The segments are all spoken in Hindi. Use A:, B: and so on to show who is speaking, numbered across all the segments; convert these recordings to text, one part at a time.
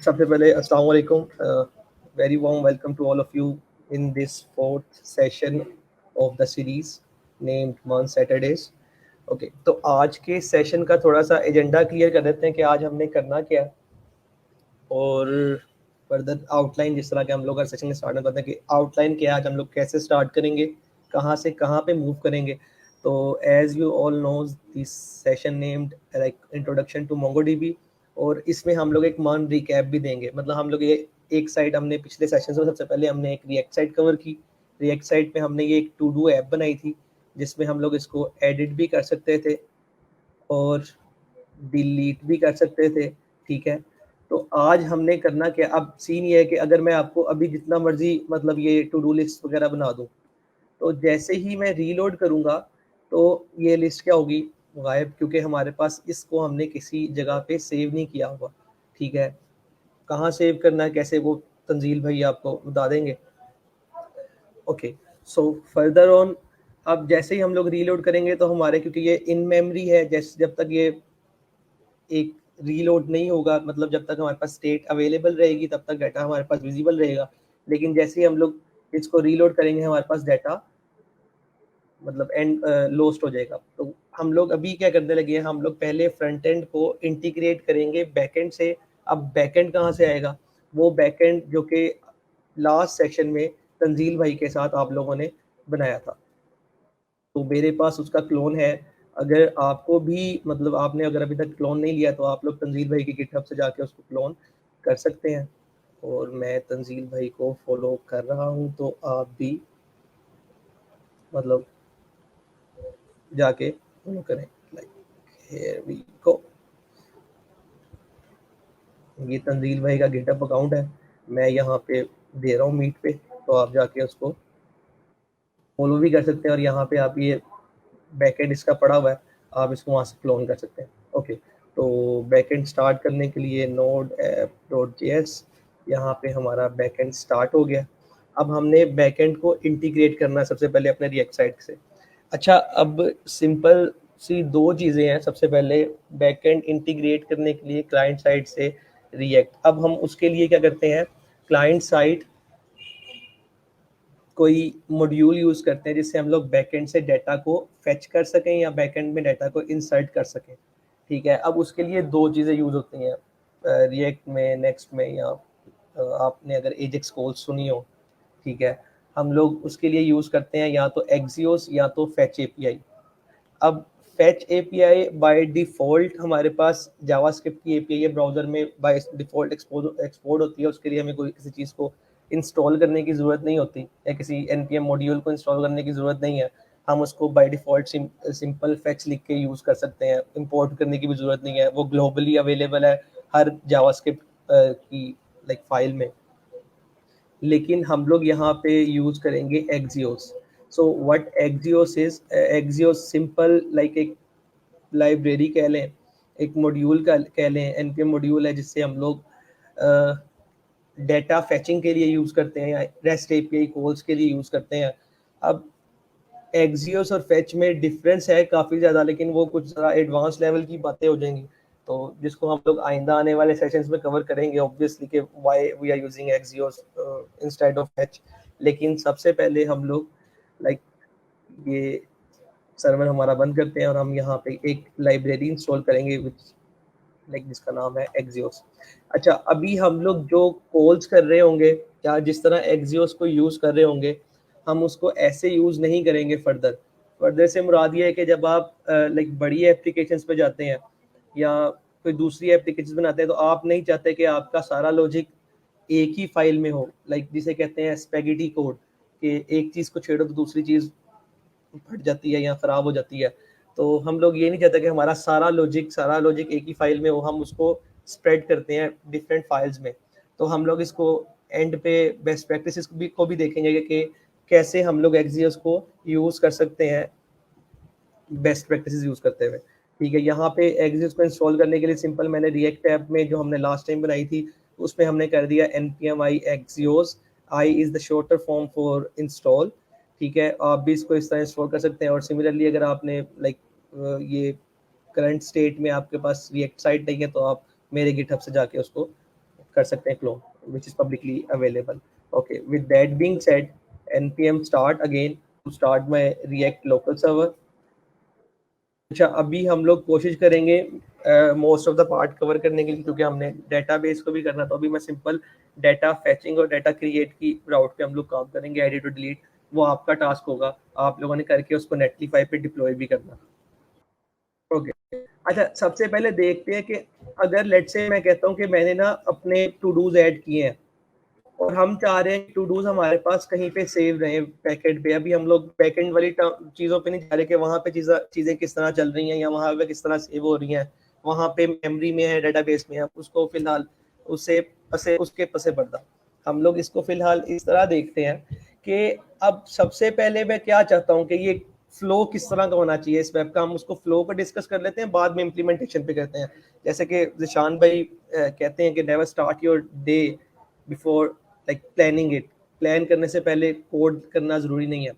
A: सबसे पहले अस्सलाम वालेकुम, very warm welcome to all of you in this fourth session of the series named month Saturdays. Okay, तो आज के सेशन का थोड़ा सा एजेंडा क्लियर कर देते हैं कि आज हमने करना क्या है, और फर्दर आउटलाइन जिस तरह के हम लोग हर सेशन में स्टार्ट करते हैं कि आउटलाइन क्या है, आज हम लोग कैसे स्टार्ट करेंगे, कहाँ से कहाँ पे मूव करेंगे। तो as you all knows this session named like introduction to MongoDB, और इसमें हम लोग एक मान रिकैप भी देंगे। मतलब हम लोग ये एक साइड हमने पिछले सेशन में सबसे पहले हमने एक रिएक्ट साइट कवर की। रिएक्ट साइट पे हमने ये एक टू डू ऐप बनाई थी जिसमें हम लोग इसको एडिट भी कर सकते थे और डिलीट भी कर सकते थे। ठीक है, तो आज हमने करना क्या, अब सीन ये है कि अगर मैं आपको अभी जितना मर्जी मतलब ये टू डू लिस्ट वगैरह बना दूं, तो जैसे ही मैं रीलोड करूंगा तो ये लिस्ट क्या होगी, गायब, क्योंकि हमारे पास इसको हमने किसी जगह पे सेव नहीं किया हुआ। ठीक है, कहाँ सेव करना है, कैसे, वो तंजील भाई आपको बता देंगे। ओके, सो फर्दर ऑन, अब जैसे ही हम लोग रीलोड करेंगे तो हमारे, क्योंकि ये इन मेमोरी है, जैसे जब तक ये एक रीलोड नहीं होगा, मतलब जब तक हमारे पास स्टेट अवेलेबल रहेगी तब तक डाटा हमारे पास विजिबल रहेगा। लेकिन जैसे ही हम लोग इसको रीलोड करेंगे हमारे पास डाटा मतलब एंड लॉस्ट हो जाएगा। तो हम लोग अभी क्या करने लगे हैं, हम लोग पहले फ्रंट एंड को इंटीग्रेट करेंगे बैकएंड से। अब बैकएंड कहाँ से आएगा, वो बैकएंड जो कि लास्ट सेशन में तंजील भाई के साथ आप लोगों ने बनाया था, तो मेरे पास उसका क्लोन है। अगर आपको भी मतलब आपने अगर अभी तक क्लोन नहीं लिया तो आप लोग तंजील भाई की गिटहब से जाके उसको क्लोन कर सकते हैं। और मैं तंजील भाई को फॉलो कर रहा हूँ, तो आप भी मतलब जाके फॉलो करें। लाइक हियर वी गो, ये तंजील भाई का गिटहब अकाउंट है, मैं यहाँ पे दे रहा हूँ मीट पे, तो आप जाके उसको फॉलो भी कर सकते हैं। और यहाँ पे आप ये बैकएंड इसका पड़ा हुआ है, आप इसको वहाँ से क्लोन कर सकते हैं। ओके, तो बैकएंड स्टार्ट करने के लिए नोड ऐप डॉट जेएस, यहाँ पे हमारा बैकएंड स्टार्ट हो गया। अब हमने बैकएंड को इंटीग्रेट करना है सबसे पहले अपने रिएक्ट साइट से। अच्छा, अब सिंपल सी दो चीज़ें हैं। सबसे पहले बैकएंड इंटीग्रेट करने के लिए क्लाइंट साइड से रिएक्ट, अब हम उसके लिए क्या करते हैं, क्लाइंट साइड कोई मॉड्यूल यूज़ करते हैं जिससे हम लोग बैकएंड से डाटा को फेच कर सकें या बैकएंड में डाटा को इंसर्ट कर सकें। ठीक है, अब उसके लिए दो चीज़ें यूज़ होती हैं रिएक्ट में, नेक्स्ट में, या आपने अगर एजेक्स कोल्स सुनी हो। ठीक है, हम लोग उसके लिए यूज़ करते हैं या तो एक्सियोस या तो फेच एपीआई। अब फेच एपीआई बाय डिफ़ॉल्ट हमारे पास जावास्क्रिप्ट की एपीआई है, ब्राउज़र में बाय डिफ़ॉल्ट एक्सपोर्ट होती है। उसके लिए हमें कोई किसी चीज़ को इंस्टॉल करने की ज़रूरत नहीं होती या किसी npm मॉड्यूल को इंस्टॉल करने की ज़रूरत नहीं है। हम उसको बाय डिफ़ॉल्ट सिंपल फेच लिख के यूज़ कर सकते हैं, इंपोर्ट करने की भी ज़रूरत नहीं है। वो ग्लोबली अवेलेबल है हर जावास्क्रिप्ट की लाइक फाइल में। लेकिन हम लोग यहाँ पे यूज़ करेंगे Axios. So what Axios is, Axios simple like एक लाइब्रेरी कह लें, एक मॉड्यूल का कह लें, npm मॉड्यूल है जिससे हम लोग डेटा फैचिंग के लिए यूज़ करते हैं या रेस्ट एपीआई कॉल्स के लिए यूज़ करते हैं। अब एक्सियोस और फेच में डिफरेंस है काफ़ी ज़्यादा, लेकिन वो कुछ ज़्यादा एडवांस लेवल की बातें हो जाएंगी, तो जिसको हम लोग आइंदा आने वाले सेशंस में कवर करेंगे ऑब्वियसली कि why we are using Axios instead of fetch. लेकिन सबसे पहले हम लोग लाइक ये सर्वर हमारा बंद करते हैं और हम यहाँ पे एक लाइब्रेरी इंस्टॉल करेंगे विच लाइक जिसका नाम है एक्सियोस। अच्छा, अभी हम लोग जो कॉल्स कर रहे होंगे या जिस तरह एक्सियोस को यूज़ कर रहे होंगे, हम उसको ऐसे यूज़ नहीं करेंगे फर्दर। फर्दर से मुराद ये है कि जब आप लाइक बड़ी एप्लीकेशंस पे जाते हैं या कोई दूसरी एप्लीकेशन बनाते हैं, तो आप नहीं चाहते कि आपका सारा लॉजिक एक ही फाइल में हो, लाइक जिसे कहते हैं स्पेगेटी कोड, कि एक चीज़ को छेड़ो तो दूसरी चीज़ फट जाती है या ख़राब हो जाती है। तो हम लोग ये नहीं चाहते कि हमारा सारा लॉजिक एक ही फाइल में हो, हम उसको स्प्रेड करते हैं डिफरेंट फाइल्स में। तो हम लोग इसको एंड पे बेस्ट प्रैक्टिसेस को भी देखेंगे कि कैसे हम लोग एक्सियोस को यूज़ कर सकते हैं बेस्ट प्रैक्टिसेस यूज़ करते हुए। ठीक है, यहाँ पे एक्सियोस को इंस्टॉल करने के लिए सिंपल मैंने रिएक्ट ऐप में जो हमने लास्ट टाइम बनाई थी उसमें हमने कर दिया npm i Axios, I is the shorter form for install. ठीक है, आप भी इसको इस तरह इंस्टॉल कर सकते हैं। और सिमिलरली अगर आपने लाइक ये करंट स्टेट में आपके पास रिएक्ट साइट नहीं है तो आप मेरे गिटहब से जाके उसको कर सकते हैं clone, which is publicly available. Okay, with that being said, npm start again to start my react local server. अच्छा, अभी हम लोग कोशिश करेंगे most of the part cover करने के लिए, क्योंकि हमने डेटाबेस को भी करना. तो अभी मैं सिंपल डाटा फेचिंग और डाटा क्रिएट की राउट पे हम लोग काम करेंगे, एडिट और डिलीट. वो आपका टास्क होगा, आप लोगों ने करके उसको नेटलीफाई पे डिप्लॉय भी करना. ओके. अच्छा, सबसे पहले देखते हैं कि अगर लेट्स से मैं कहता हूँ कि मैंने ना अपने टू डूज ऐड किए हैं और हम चाह रहे हैं टू डूज हमारे पास कहीं पे सेव रहे बैकएंड पे. अभी हम लोग बैकएंड वाली चीज़ों पे नहीं जा रहे कि वहाँ पे चीज़ें किस तरह चल रही हैं या वहाँ पे किस तरह सेव हो रही हैं, वहाँ पे मेमोरी में है, डेटाबेस में है, उसको फिलहाल उसके पसे पर्दा हम लोग इसको फिलहाल इस तरह देखते हैं कि अब सबसे पहले मैं क्या चाहता हूँ कि ये फ्लो किस तरह का होना चाहिए इस वेब का. हम उसको फ्लो को डिस्कस कर लेते हैं, बाद में इम्प्लीमेंटेशन पे करते हैं. जैसे कि जिशान भाई कहते हैं कि never start your day before like planning it. Plan करने से पहले कोड करना ज़रूरी नहीं है.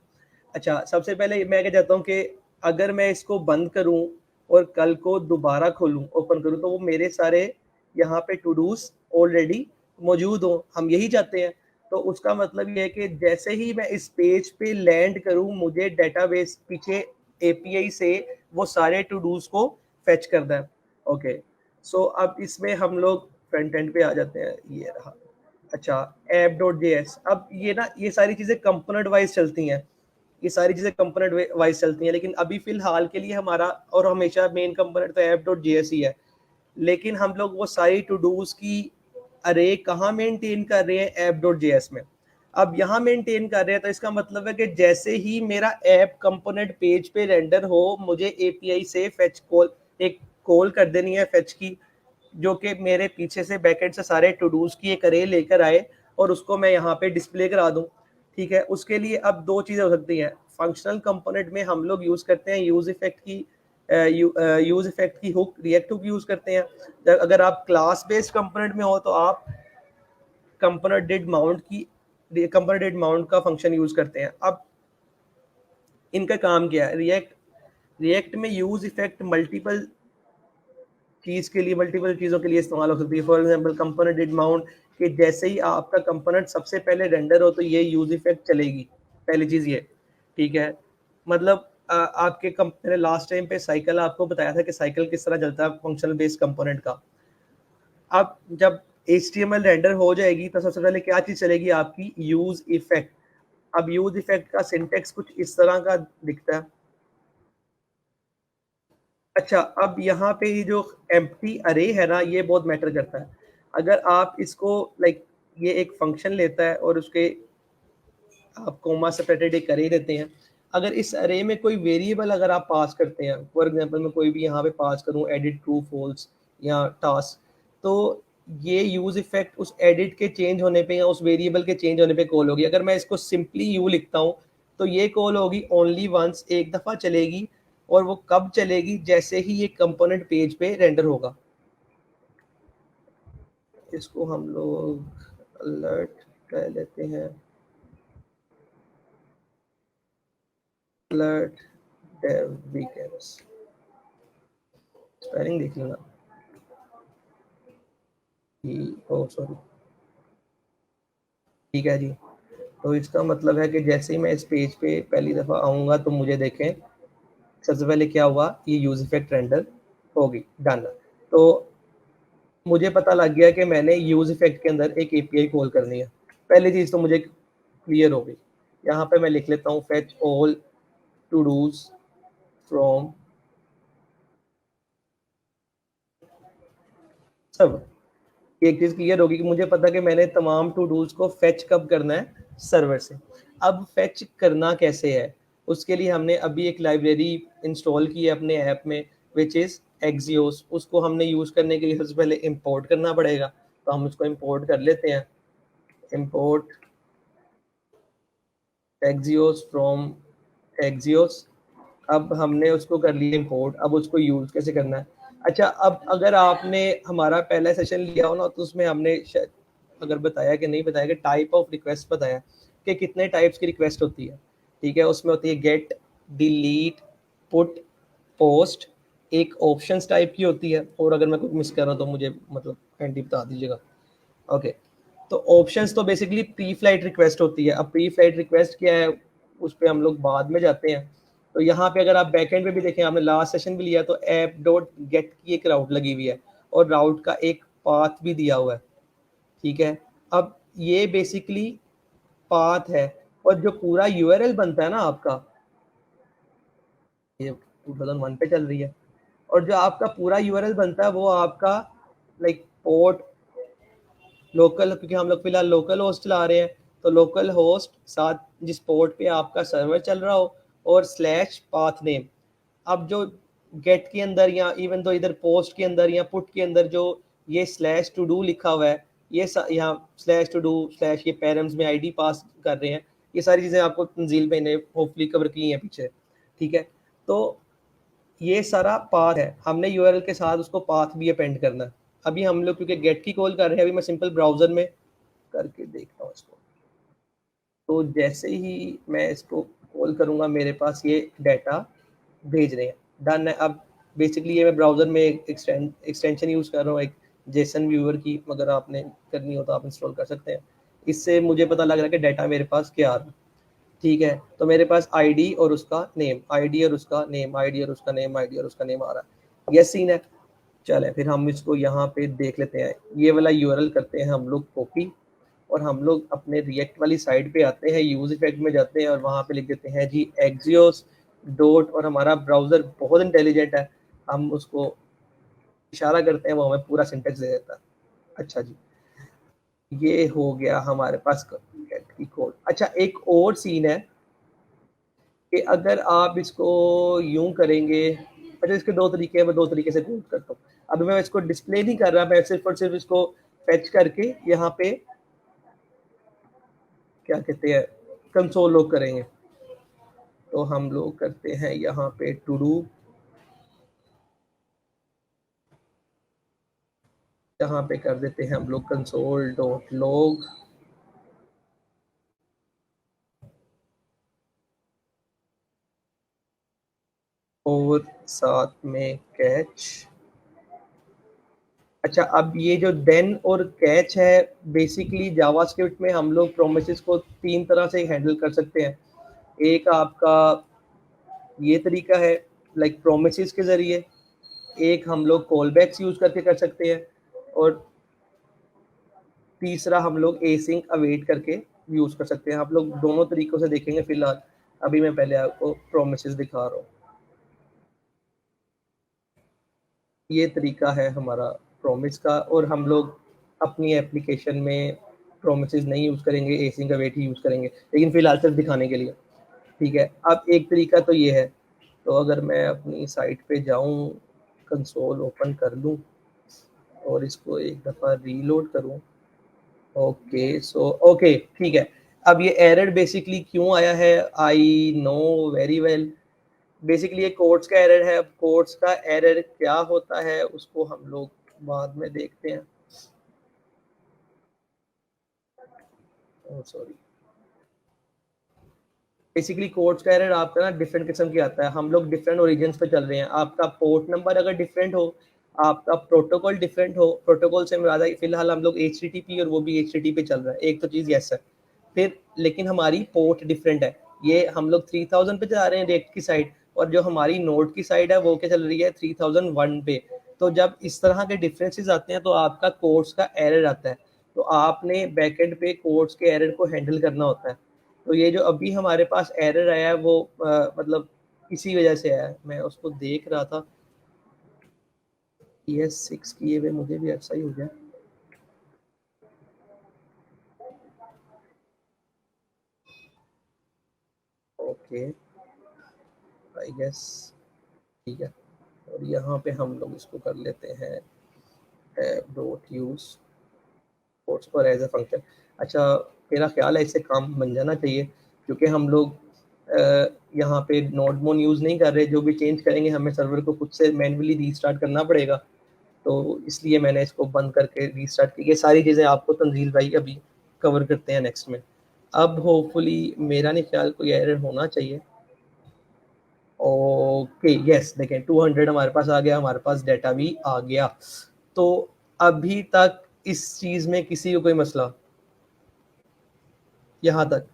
A: अच्छा, सबसे पहले मैं क्या चाहता हूँ कि अगर मैं इसको बंद करूँ और कल को दोबारा खोलूँ, ओपन करूँ, तो वो मेरे सारे यहाँ पे टू डूज ऑलरेडी मौजूद हो. हम यही चाहते हैं. तो उसका मतलब ये है कि जैसे ही मैं इस पेज पे लैंड करूँ, मुझे डेटाबेस पीछे एपीआई से वो सारे टू डूज को फेच करना है. ओके, सो अब इसमें हम लोग फ्रंट एंड पे आ जाते हैं. ये रहा. अच्छा, app.js. अब ये सारी चीज़ें कंपोनेंट वाइज चलती हैं, ये सारी चीज़ें कंपोनेंट वाइज चलती हैं, लेकिन अभी फिलहाल के लिए हमारा और हमेशा मेन कंपोनेंट तो app.js ही है. लेकिन हम लोग वो सारी टू डूज की अरे कहाँ मेंटेन कर रहे हैं? app.js में. अब यहाँ मेंटेन कर रहे हैं, तो इसका मतलब है कि जैसे ही मेरा ऐप कंपोनेंट पेज पे रेंडर हो, मुझे एपीआई से फेच कॉल, एक कॉल कर देनी है फेच की, जो कि मेरे पीछे से बैकएंड से सारे टू डूज की एक अरे लेकर आए और उसको मैं यहाँ पे डिस्प्ले करा दूँ. ठीक है, उसके लिए अब दो चीज़ें हो सकती हैं. फंक्शनल कंपोनेंट में हम लोग यूज़ करते हैं यूज इफेक्ट की हुक, रिएक्ट हुक यूज़ करते हैं. अगर आप क्लास बेस्ड कंपोनेंट में हो तो आप कंपोनेंट डिड माउंट का फंक्शन यूज़ करते हैं. अब इनका काम क्या है? रिएक्ट में यूज इफेक्ट मल्टीपल चीज़ों के लिए इस्तेमाल हो सकती है. For example component did mount, कि जैसे ही आपका कंपोनेंट सबसे पहले रेंडर हो तो ये यूज इफेक्ट चलेगी. पहली चीज़ ये. ठीक है, मतलब आपके मैंने लास्ट टाइम पे साइकिल आपको बताया था कि साइकिल किस तरह चलता है फंक्शनल बेस्ड कंपोनेंट का. अब जब HTML रेंडर हो जाएगी तो सबसे पहले क्या चीज़ चलेगी? आपकी यूज इफेक्ट. अब यूज इफेक्ट का सिंटेक्स कुछ इस तरह का दिखता है. अच्छा, अब यहाँ पे ये जो एम्प्टी अरे है ना, ये बहुत मैटर करता है. अगर आप इसको लाइक ये एक फंक्शन लेता है और उसके आप कोमा सेपरेटेड एक अरे देते हैं. अगर इस अरे में कोई वेरिएबल अगर आप पास करते हैं, फॉर एग्जांपल मैं कोई भी यहाँ पे पास करूँ एडिट ट्रू फॉल्स या टास्क, तो ये यूज इफेक्ट उस एडिट के चेंज होने पे या उस वेरिएबल के चेंज होने पे कॉल होगी. अगर मैं इसको सिंपली यू लिखता हूँ तो ये कॉल होगी ओनली वंस, एक दफ़ा चलेगी. और वो कब चलेगी? जैसे ही ये कंपोनेंट पेज पे रेंडर होगा. इसको हम लोग अलर्ट कह लेते हैं, अलर्ट डेव वीकेंड्स. स्पेलिंग देख लेना. ओ सॉरी. ठीक है जी. तो इसका मतलब है कि जैसे ही मैं इस पेज पे पहली दफ़ा आऊँगा तो मुझे देखें सबसे पहले क्या हुआ, ये यूज इफेक्ट रेंडर होगी. डन. तो मुझे पता लग गया कि मैंने यूज इफेक्ट के अंदर एक एपीआई कॉल करनी है. पहली चीज़ तो मुझे क्लियर हो गई. यहाँ पे मैं लिख लेता हूँ fetch all todos from सब. एक चीज़ क्लियर होगी कि मुझे पता कि मैंने तमाम टू डूज को फेच कब करना है? सर्वर से. अब फेच करना कैसे है? उसके लिए हमने अभी एक लाइब्रेरी इंस्टॉल की है अपने ऐप में, विच इज़ एक्सियोस. उसको हमने यूज़ करने के लिए सबसे पहले इंपोर्ट करना पड़ेगा. तो हम उसको इंपोर्ट कर लेते हैं. Import Axios from Axios. अब हमने उसको कर लिया इंपोर्ट. अब उसको यूज़ कैसे करना है? अच्छा, अब अगर आपने हमारा पहला सेशन लिया हो ना, तो उसमें हमने शायद अगर बताया कि नहीं बताया कि टाइप ऑफ रिक्वेस्ट बताया कि कितने टाइप्स की रिक्वेस्ट होती है. ठीक है, उसमें होती है गेट, डिलीट, पुट, पोस्ट. एक ऑप्शंस टाइप की होती है, और अगर मैं कुछ मिस कर रहा हूँ तो मुझे मतलब हैंडी बता दीजिएगा. ओके, तो ऑप्शंस तो बेसिकली प्री फ्लाइट रिक्वेस्ट होती है। अब प्री फ्लाइट रिक्वेस्ट क्या है, उस पर हम लोग बाद में जाते हैं। तो यहाँ पे अगर आप बैकएंड पे भी देखें, आपने लास्ट सेशन भी लिया, तो ऐप डॉट गेट की एक राउट लगी हुई है और राउट का एक पाथ भी दिया हुआ है, ठीक है। अब ये बेसिकली पाथ है, और जो पूरा यूआरएल बनता है ना आपका, ये 2001 पे चल रही है, और जो आपका पूरा यूआरएल बनता है वो आपका लाइक पोर्ट लोकल, क्योंकि हम लोग फिलहाल लोकल होस्ट चला रहे हैं, तो लोकल होस्ट साथ जिस पोर्ट पे आपका सर्वर चल रहा हो, और स्लैश पाथ नेम। अब जो गेट के अंदर या इवन तो इधर पोस्ट के अंदर या पुट के अंदर जो ये स्लैश टू डू लिखा हुआ है, ये यहाँ स्लैश टू डू स्लैश ये पैरम्स में आईडी पास कर रहे हैं, ये सारी चीज़ें आपको तंजील भाई ने होपफुली कवर की हैं पीछे, ठीक है। तो ये सारा पाथ है, हमने यूआरएल के साथ उसको पाथ भी अपेंड करना है। अभी हम लोग क्योंकि गेट की कॉल कर रहे हैं, अभी मैं सिंपल ब्राउजर में करके देखता हूँ इसको। तो जैसे ही मैं इसको कॉल करूँगा, मेरे पास ये डाटा भेज रहे हैं, डन है। अब बेसिकली ये मैं ब्राउज़र में एक एक्सटेंशन यूज़ कर रहा हूँ, एक जेसन व्यूअर की, अगर आपने करनी हो तो आप इंस्टॉल कर सकते हैं। इससे मुझे पता लग रहा है कि डाटा मेरे पास क्या आ रहा है, ठीक है। तो मेरे पास आईडी और उसका नेम, आईडी और उसका नेम, आईडी और उसका नेम, आईडी और उसका नेम आ रहा है, ये सीन है। चले फिर हम इसको यहाँ पे देख लेते हैं। ये वाला यूआरएल करते हैं हम लोग कॉपी, और हम लोग अपने रिएक्ट वाली साइड पे आते हैं, यूज इफेक्ट में जाते हैं, और वहाँ पे लिख देते हैं जी एक्सियोस डॉट, और हमारा ब्राउजर बहुत इंटेलिजेंट है, हम उसको इशारा करते हैं, वो हमें पूरा सिंटेक्स दे देता है। अच्छा जी, ये हो गया हमारे पास की कोड। अच्छा, एक और सीन है कि अगर आप इसको यूं करेंगे, अच्छा इसके दो तरीके हैं, मैं दो तरीके से कोड करता हूँ। अभी मैं इसको डिस्प्ले नहीं कर रहा, मैं सिर्फ और सिर्फ इसको फेच करके यहाँ पे क्या कहते हैं कंसोल लॉग करेंगे। तो हम लोग करते हैं यहाँ पे टू डू, यहाँ पे कर देते हैं हम लोग कंसोल डॉट लॉग, और साथ में कैच। अच्छा, अब ये जो देन और कैच है, बेसिकली जावास्क्रिप्ट में हम लोग प्रोमिसेस को तीन तरह से हैंडल कर सकते हैं। एक आपका ये तरीका है लाइक प्रोमिसेस के जरिए, एक हम लोग कॉल बैक्स यूज करके कर सकते हैं, और तीसरा हम लोग एसिंक अवेट करके यूज कर सकते हैं। आप लोग दोनों तरीकों से देखेंगे फिलहाल, अभी मैं पहले आपको प्रोमिसेस दिखा रहा हूँ। ये तरीका है हमारा प्रोमिस का, और हम लोग अपनी एप्लीकेशन में प्रोमिसेस नहीं यूज करेंगे, एसिंक अवेट ही यूज करेंगे, लेकिन फिलहाल सिर्फ दिखाने के लिए, ठीक है। अब एक तरीका तो ये है, तो अगर मैं अपनी साइट पे जाऊं, कंसोल ओपन कर लूं, और इसको एक दफ़ा रीलोड करूं, ओके सो ओके ठीक है। अब ये एरर बेसिकली क्यों आया है, I know very well. Basically ये कोड्स का एरर है। अब कोड्स का एरर क्या होता है उसको हम लोग बाद में देखते हैं। सॉरी, बेसिकली कोड्स का एरर आपका ना डिफरेंट किस्म की आता है। हम लोग डिफरेंट ओरिजिन पे चल रहे हैं। आपका पोर्ट नंबर अगर डिफरेंट हो, आपका प्रोटोकॉल डिफरेंट हो, प्रोटोकॉल से मुराद है फिलहाल हम लोग HTTP और वो भी HTTP पे चल रहा है, एक तो चीज़ यस है। फिर लेकिन हमारी पोर्ट डिफरेंट है, ये हम लोग 3000 पे चला रहे हैं रिएक्ट की साइड, और जो हमारी नोड की साइड है वो क्या चल रही है 3001 पे। तो जब इस तरह के डिफरेंसेस आते हैं तो आपका कोड्स का एरर आता है, तो आपने बैकएंड पे कोड्स के एरर को हैंडल करना होता है। तो ये जो अभी हमारे पास एरर आया है वो मतलब इसी वजह से आया है। मैं उसको देख रहा था, ES6 किए हुए मुझे भी अच्छा ही हो गया। ओके, आई गेस ठीक है। और यहाँ पे हम लोग इसको कर लेते हैं डॉट यूज कोड्स पर एज ए फंक्शन। अच्छा, मेरा ख्याल है इससे काम बन जाना चाहिए, क्योंकि हम लोग यहाँ पे नोड मोन यूज़ नहीं कर रहे। जो भी चेंज करेंगे हमें सर्वर को खुद से मैन्युअली रीस्टार्ट करना पड़ेगा, तो इसलिए मैंने इसको बंद करके रीस्टार्ट की। ये सारी चीज़ें आपको तंजील भाई अभी कवर करते हैं नेक्स्ट में। अब होपफुली मेरा नहीं ख्याल कोई एरर होना चाहिए। ओके यस, देखें 200 हमारे पास आ गया, हमारे पास डाटा भी आ गया। तो अभी तक इस चीज में किसी को कोई मसला यहाँ तक?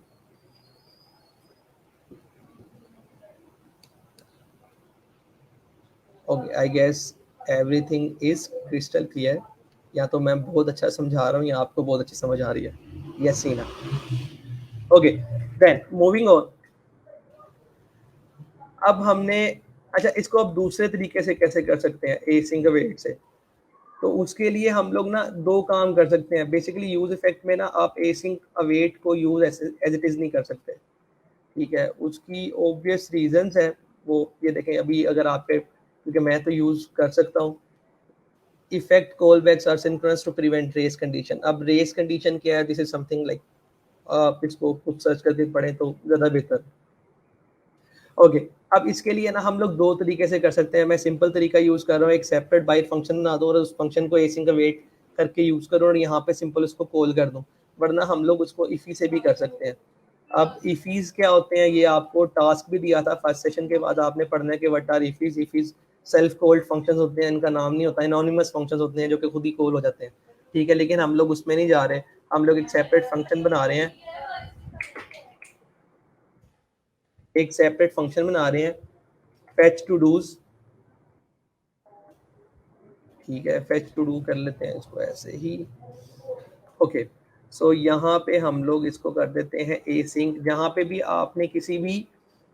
A: Okay, I guess everything is crystal clear. या तो मैं बहुत अच्छा समझा रहा हूँ या आपको बहुत अच्छी समझ आ रही है। Yes Sina. Okay, then moving on. अब हमने, अच्छा इसको अब दूसरे तरीके से कैसे कर सकते हैं एसिंग अवेट से? तो उसके लिए हम लोग ना दो काम कर सकते हैं बेसिकली। यूज इफेक्ट में ना आप एसिंग अवेट को यूज एज इट इज नहीं कर सकते, ठीक है? उसकी ऑब्वियस रीजंस है। वो ये देखें, अभी अगर आपके, क्योंकि मैं तो यूज कर सकता हूँ, effect callbacks are synchronous to prevent race condition. अब रेस कंडीशन क्या है? दिस इज समथिंग लाइक, आप इसको खुद सर्च करके पढ़ें तो ज़्यादा बेहतर। ओके, अब इसके लिए ना हम लोग दो तरीके से कर सकते हैं। मैं सिंपल तरीका यूज़ कर रहा हूँ, एक सेपरेट बाइट फंक्शन बना दो और उस फंक्शन को एसिंग का वेट करके यूज़ करो और यहाँ पे सिंपल उसको कॉल कर दो। वरना हम लोग उसको इफ़ी से भी कर सकते हैं। अब इफ़ीज़ क्या होते हैं, ये आपको टास्क भी दिया था फर्स्ट सेशन के बाद, आपने पढ़ना है कि what are IIFEs. IIFEs self called functions होते हैं, इनका नाम नहीं होता, एनोनिमस फंक्शंस होते हैं जो कि खुद ही कॉल हो जाते हैं, ठीक है? लेकिन हम लोग उसमें नहीं जा रहे, हम लोग एक सेपरेट फंक्शन बना रहे हैं, एक सेपरेट फंक्शन बना रहे हैं फेच टू डूज, ठीक है? फेच टू डू कर लेते हैं इसको ऐसे ही। ओके, सो यहाँ पे हम लोग इसको कर देते हैं एसिंक। जहाँ पे भी आपने किसी भी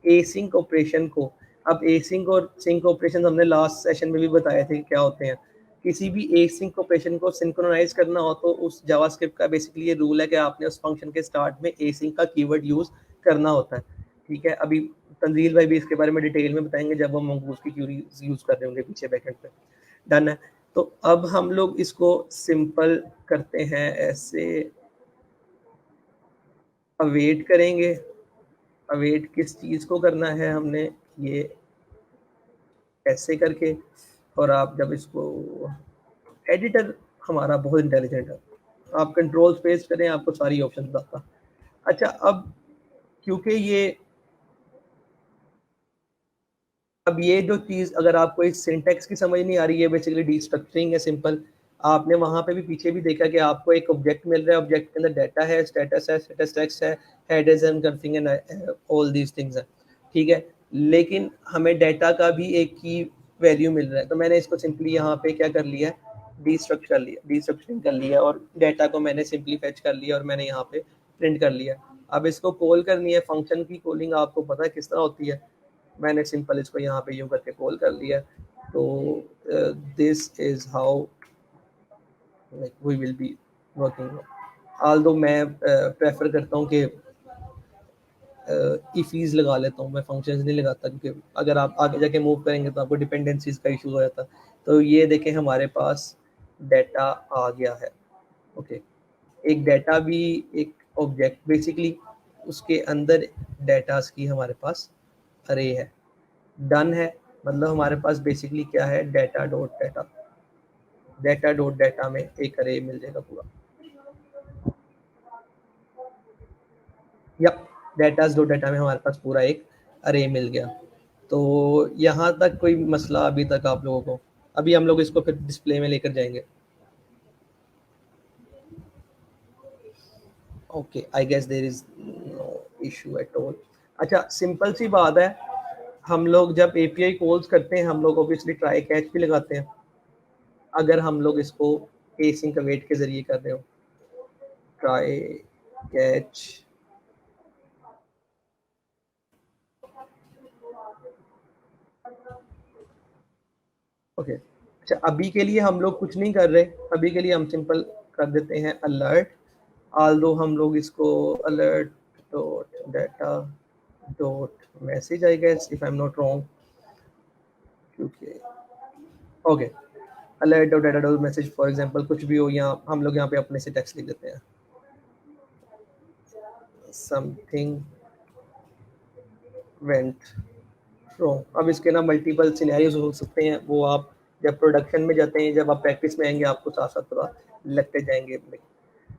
A: एसिंक ऑपरेशन को, अब एसिंक और सिंक ऑपरेशन हमने लास्ट सेशन में भी बताए थे कि क्या होते हैं। किसी भी एसिंक ऑपरेशन को सिंक्रोनाइज करना हो तो उस जावास्क्रिप्ट का बेसिकली ये रूल है कि आपने उस फंक्शन के स्टार्ट में एसिंक का कीवर्ड यूज करना होता है, ठीक है? अभी तंजील भाई भी इसके बारे में डिटेल में बताएंगे जब हम मंगूज की क्यूरीज यूज कर रहे होंगे पीछे बैकएंड पे। डन है। तो अब हम लोग इसको सिंपल करते हैं ऐसे, अवेट करेंगे। अवेट किस चीज़ को करना है हमने, ये ऐसे करके, और आप जब इसको, एडिटर हमारा बहुत इंटेलिजेंट है, आप कंट्रोल स्पेस करें आपको सारी ऑप्शन बताता। अच्छा, क्योंकि ये अब ये जो चीज़ अगर आपको इस सिंटेक्स की समझ नहीं आ रही है, बेसिकली डिस्ट्रक्चरिंग है सिंपल। आपने वहाँ पे भी पीछे भी देखा कि आपको एक ऑब्जेक्ट मिल रहा है, ऑब्जेक्ट के अंदर डाटा है, स्टेटस है, स्टेटस टेक्स्ट है, head is and config and all these things है, ठीक है? लेकिन हमें डाटा का भी एक की वैल्यू मिल रहा है, तो मैंने इसको सिंपली यहाँ पे क्या कर लिया है, डिस्ट्रक्चरिंग कर लिया और डाटा को मैंने सिंपली फेच कर लिया और मैंने यहाँ पे प्रिंट कर लिया। अब इसको कॉल करनी है, फंक्शन की कॉलिंग आपको पता है किस तरह होती है। मैंने सिंपल इसको यहाँ पे यूँ करके कॉल कर लिया। तो this is how like we will be working. Although मैं प्रेफर करता हूँ कि इफीज लगा लेता हूँ, मैं फंक्शंस नहीं लगाता, क्योंकि अगर आप आगे जाके मूव करेंगे तो आपको डिपेंडेंसीज का इशू हो जाता है। तो ये देखें हमारे पास डाटा आ गया है। ओके, एक डाटा भी एक ऑब्जेक्ट बेसिकली, उसके अंदर डाटास की हमारे पास अरे है। डन है, मतलब हमारे पास बेसिकली क्या है, data dot data, data dot data में एक अरे मिल जाएगा पूरा, या डाटाज डॉट डाटा में हमारे पास पूरा एक अरे मिल गया। तो यहाँ तक कोई मसला अभी तक आप लोगों को? अभी हम लोग इसको फिर डिस्प्ले में लेकर जाएंगे। Okay, I guess there is no issue at all. अच्छा, सिंपल सी बात है, हम लोग जब एपीआई कॉल्स करते हैं हम लोग ऑब्वियसली ट्राई कैच भी लगाते हैं, अगर हम लोग इसको एसिंक वेट के जरिए कर रहे हो। Try catch, okay. अच्छा, अभी के लिए हम लोग कुछ नहीं कर रहे, अभी के लिए हम सिंपल कर देते हैं अलर्ट। आल्दो हम लोग इसको alert dot data dot message, I guess if I am not wrong, क्योंकि okay, alert dot data dot message for example कुछ भी हो, यहाँ हम लोग यहाँ पे अपने से टेक्स्ट लिख देते हैं, समथिंग वेंट रॉन्ग। अब इसके ना मल्टीपल सिनेरियोज हो सकते हैं, वो आप जब प्रोडक्शन में जाते हैं, जब आप प्रैक्टिस में आएंगे आपको साथ साथ थोड़ा लगते जाएंगे,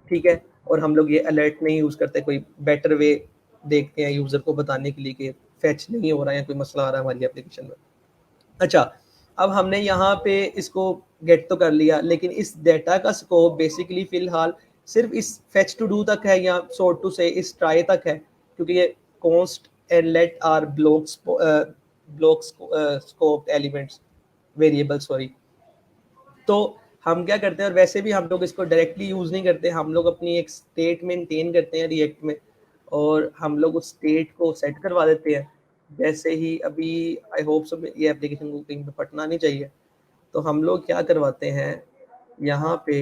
A: ठीक है? और हम लोग ये अलर्ट नहीं यूज़ करते, कोई बेटर वे देखते हैं यूज़र को बताने के लिए कि फैच नहीं हो रहा है, कोई मसला आ रहा है हमारी एप्लीकेशन में। अच्छा, अब हमने यहाँ पे इसको गेट तो कर लिया, लेकिन इस डेटा का स्कोप बेसिकली फिलहाल सिर्फ इस फेच टू डू तक है, या सॉर्ट टू से इस ट्राई तक है, क्योंकि ये const and let R block scope elements variable sorry. तो हम क्या करते हैं, और वैसे भी हम लोग इसको डायरेक्टली यूज नहीं करते, हम लोग अपनी एक स्टेट मेंटेन करते हैं रिएक्ट में, और हम लोग उस स्टेट को सेट करवा देते हैं। जैसे ही अभी आई होप सब ये एप्लीकेशन को कहीं पे फटना नहीं चाहिए, तो हम लोग क्या करवाते हैं, यहाँ पे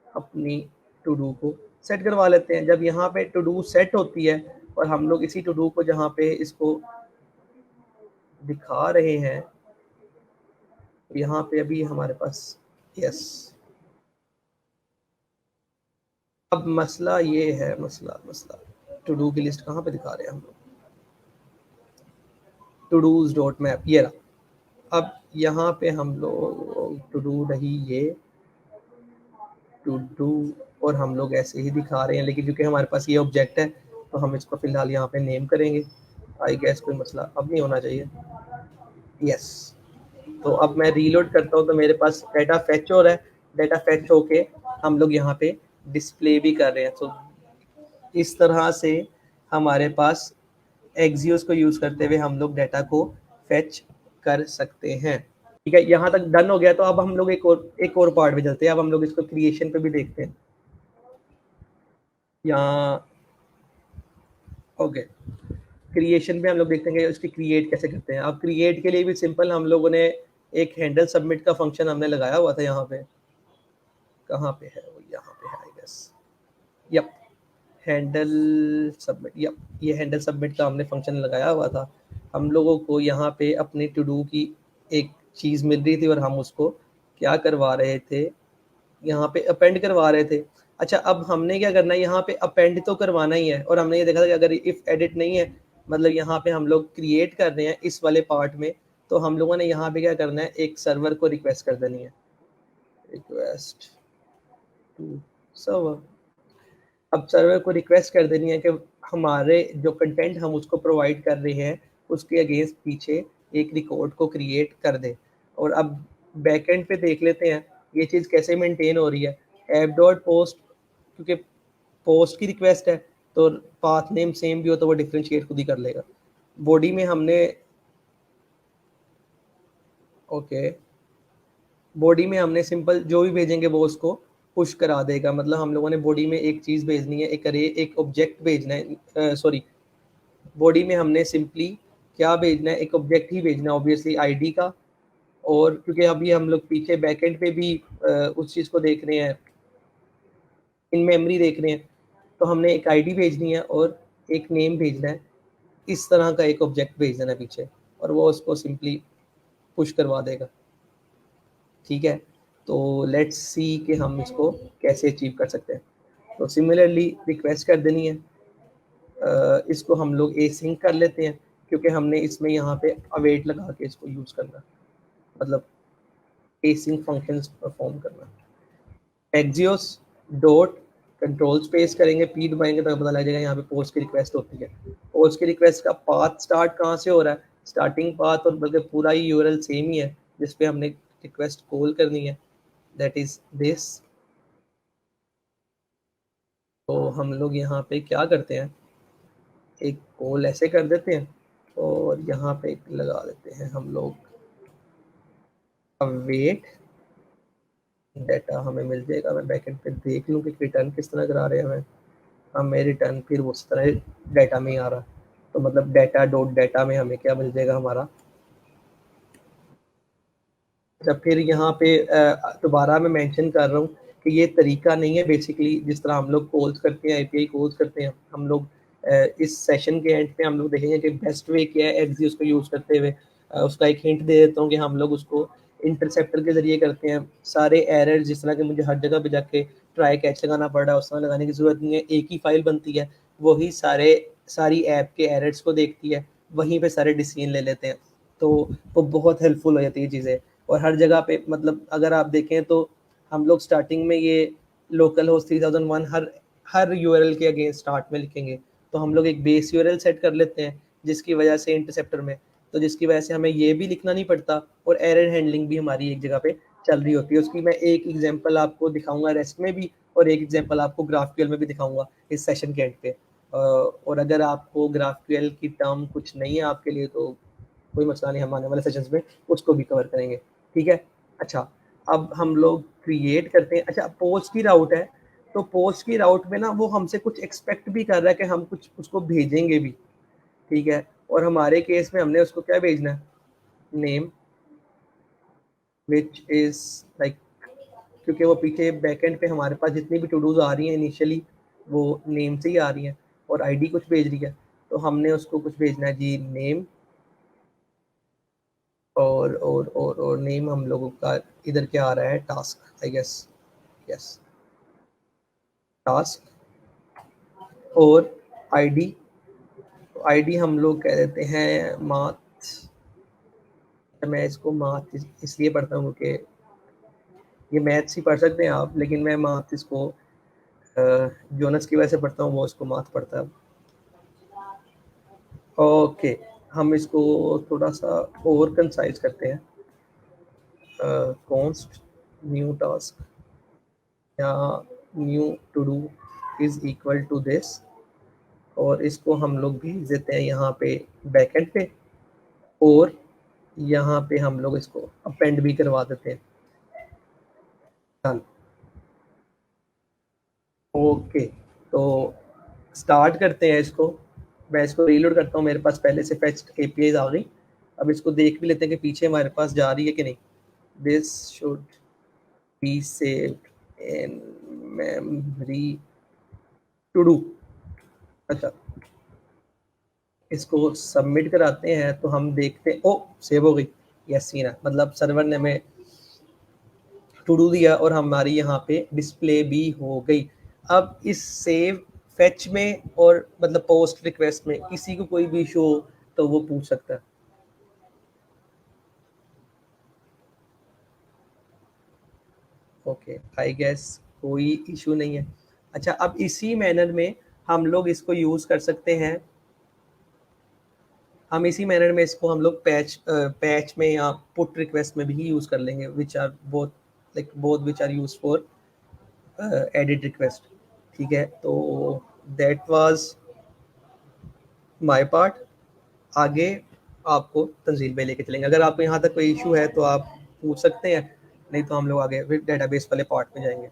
A: अपनी टू डू को सेट करवा लेते हैं। जब यहाँ पे टू डू सेट होती है, और हम लोग इसी टू डू को जहाँ पे इसको दिखा रहे हैं, यहाँ पे अभी हमारे पास यस। अब मसला ये है, मसला टू डू की लिस्ट कहाँ पे दिखा रहे हैं हम लोग, टू डूज डॉट मैप ये रहा। अब यहाँ पे हम लोग टू डू रही ये टू डू, और हम लोग ऐसे ही दिखा रहे हैं, लेकिन क्योंकि हमारे पास ये ऑब्जेक्ट है तो हम इसको फिलहाल यहाँ पे नेम करेंगे। आई गेस कोई मसला अब नहीं होना चाहिए। यस, तो अब मैं रीलोड करता हूँ तो मेरे पास डाटा फैच हो रहा है, डाटा फैच होके हम लोग यहाँ पे डिस्प्ले भी कर रहे हैं। तो इस तरह से हमारे पास एक्सियोस को यूज करते हुए हम लोग डाटा को फेच कर सकते हैं। ठीक है, यहाँ तक डन हो गया। तो अब हम लोग एक और पार्ट में चलते हैं। अब हम लोग इसको क्रिएशन पे भी देखते हैं। यहाँ ओके, क्रिएशन पे हम लोग देखते हैं कि उसकी क्रिएट कैसे करते हैं। अब क्रिएट के लिए भी सिंपल, हम लोगों ने एक हैंडल सबमिट का फंक्शन हमने लगाया हुआ था। यहाँ पे कहाँ पे है वो, यहाँ पे है I guess, yup handle submit, yup ये हैंडल सबमिट का हमने फंक्शन लगाया हुआ था। हम लोगों को यहाँ पे अपनी टू डू की एक चीज़ मिल रही थी, और हम उसको क्या करवा रहे थे, यहाँ पे अपेंड करवा रहे थे। अच्छा, अब हमने क्या करना है, यहाँ पे अपेंड तो करवाना ही है, और हमने ये देखा था कि अगर इफ एडिट नहीं है, मतलब यहाँ पे हम लोग क्रिएट कर रहे हैं इस वाले पार्ट में, तो हम लोगों ने यहाँ पे क्या करना है, एक सर्वर को रिक्वेस्ट कर देनी है, रिक्वेस्ट टू सर्वर। अब सर्वर को रिक्वेस्ट कर देनी है कि हमारे जो कंटेंट हम उसको प्रोवाइड कर रहे हैं उसके अगेंस्ट पीछे एक रिकॉर्ड को क्रिएट कर दे। और अब बैकएंड पे देख लेते हैं ये चीज़ कैसे मेंटेन हो रही है। ऐप डॉट पोस्ट, क्योंकि पोस्ट की रिक्वेस्ट है तो पाथ नेम सेम भी हो तो वो डिफ्रेंशिएट खुद ही कर लेगा। बॉडी में हमने ओके, बॉडी में हमने सिंपल जो भी भेजेंगे वो उसको पुश करा देगा। मतलब हम लोगों ने बॉडी में एक चीज़ भेजनी है, एक अरे एक ऑब्जेक्ट भेजना है, सॉरी बॉडी में हमने सिंपली क्या भेजना है, एक ऑब्जेक्ट ही भेजना है ऑब्वियसली आईडी का। और क्योंकि अभी हम लोग पीछे बैकएंड पे भी उस चीज़ को देख रहे हैं, इन मेमोरी देख रहे हैं, तो हमने एक आईडी भेजनी है और एक नेम भेजना है। इस तरह का एक ऑब्जेक्ट भेज देना पीछे, और वो उसको सिंपली पुश करवा देगा। ठीक है, तो लेट्स सी कि हम इसको कैसे अचीव कर सकते हैं। तो सिमिलरली रिक्वेस्ट कर देनी है, इसको हम लोग एसिंक कर लेते हैं, क्योंकि हमने इसमें यहाँ पे अवेट लगा के इसको यूज़ करना, मतलब एसिंक फंक्शंस परफॉर्म करना। एक्सियोस डॉट कंट्रोल स्पेस करेंगे, पी दबाएंगे तो पता लग जाएगा यहाँ पे पोस्ट की रिक्वेस्ट होती है। पोस्ट की रिक्वेस्ट का पाथ स्टार्ट कहाँ से हो रहा है, स्टार्टिंग पाथ और बल्कि पूरा ही यूआरएल सेम ही है जिस पे हमने रिक्वेस्ट कॉल करनी है, दैट इज दिस। तो हम लोग यहाँ पे क्या करते हैं, एक कॉल ऐसे कर देते हैं और यहाँ पे लगा देते हैं हम लोग अवेट डाटा। हमें मिल जाएगा, मैं बैकएंड पे देख लूँ कि रिटर्न किस तरह करा रहे हैं हमें। हमें रिटर्न फिर उस तरह डाटा में ही आ रहा, तो मतलब डाटा डॉट डाटा में हमें क्या मिल जाएगा हमारा। जब फिर यहाँ पे दोबारा मैं मेंशन कर रहा हूँ कि ये तरीका नहीं है बेसिकली जिस तरह हम लोग कॉल्स करते हैं, एपीआई कॉल्स करते हैं। हम लोग इस सेशन के एंड पे हम लोग देखेंगे कि बेस्ट वे क्या है एक्सियोस को यूज़ करते हुए। उसका एक हिंट दे देता हूँ कि हम लोग उसको इंटरसेप्टर के जरिए करते हैं। सारे एरर जिस तरह के मुझे हर जगह पे जाके ट्राई कैच लगाना पड़ रहा है, उस तरह लगाने की ज़रूरत नहीं है। एक ही फाइल बनती है, वही सारी ऐप के एरर्स को देखती है, वहीं पे सारे डिसीजन ले लेते हैं। तो वो बहुत हेल्पफुल हो जाती है चीज़ें। और हर जगह पे मतलब अगर आप देखें तो हम लोग स्टार्टिंग में ये लोकल होस्ट 3001 हर यूआरएल के अगेंस्ट स्टार्ट में लिखेंगे, तो हम लोग एक बेस यूआरएल सेट कर लेते हैं जिसकी वजह से इंटरसेप्टर में तो जिसकी वजह से हमें ये भी लिखना नहीं पड़ता और एरर हैंडलिंग भी हमारी एक जगह पे चल रही होती है। उसकी मैं एक एग्जांपल आपको दिखाऊंगा रेस्ट में भी, और एक एग्जांपल आपको ग्राफक्यूएल में भी दिखाऊंगा इस सेशन के एंड पे। और अगर आपको ग्राफक्यूएल की टर्म कुछ नहीं है आपके लिए तो कोई मसला नहीं, हम आने वाले सेशंस में उसको भी कवर करेंगे, ठीक है। अच्छा, अब हम लोग क्रिएट करते हैं। अच्छा, पोस्ट की राउट है, तो पोस्ट की राउट में ना वो हमसे कुछ एक्सपेक्ट भी कर रहा है कि हम कुछ उसको भेजेंगे भी, ठीक है। और हमारे केस में हमने उसको क्या भेजना है, नेम, विच इज लाइक, क्योंकि वो पीछे बैकएंड पे हमारे पास जितनी भी टू डूज आ रही हैं इनिशियली वो नेम से ही आ रही हैं, और आईडी कुछ भेज रही है, तो हमने उसको कुछ भेजना है जी नेम, और नेम हम लोगों का इधर क्या आ रहा है, task I guess, yes task, और आईडी, आईडी हम लोग कह देते हैं माथ। मैं इसको माथ इसलिए पढ़ता हूँ क्योंकि ये मैथ्स ही पढ़ सकते हैं आप, लेकिन मैं माथ इसको जोनस की वजह से पढ़ता हूँ, वो इसको माथ पढ़ता है। ओके, हम इसको थोड़ा सा ओवर कंसाइज करते हैं, कॉन्स्ट न्यू टास्क या new todo is equal to this, और इसको हम लोग भेज देते हैं यहाँ पे बैकएंड पे, और यहाँ पे हम लोग इसको अपेंड भी करवा देते हैं। ओके, तो स्टार्ट करते हैं इसको। मैं इसको रीलोड करता हूँ, मेरे पास पहले से फेच्ड एपीआई आ गई। अब इसको देख भी लेते हैं कि पीछे हमारे पास जा रही है कि नहीं। This should be saved in memory todo. अच्छा, इसको सबमिट कराते हैं तो हम देखते हैं, ओ सेव हो गई, यस सीन है, मतलब सर्वर ने हमें टू डू दिया और हमारी यहाँ पे डिस्प्ले भी हो गई। अब इस सेव फेच में और मतलब पोस्ट रिक्वेस्ट में किसी को कोई भी इशू हो तो वो पूछ सकता है। ओके, आई गेस कोई इशू नहीं है। अच्छा, अब इसी मैनर में हम लोग इसको यूज कर सकते हैं, हम इसी मैनर में इसको हम लोग पैच में या पुट रिक्वेस्ट में भी यूज कर लेंगे, which are both like both which are use for edit request, ठीक है। तो दैट वाज माय पार्ट। आगे आपको तंजील पे लेके चलेंगे। अगर आपको यहाँ तक कोई इशू है तो आप पूछ सकते हैं, नहीं तो हम लोग आगे फिर डेटाबेस वाले पार्ट में जाएंगे।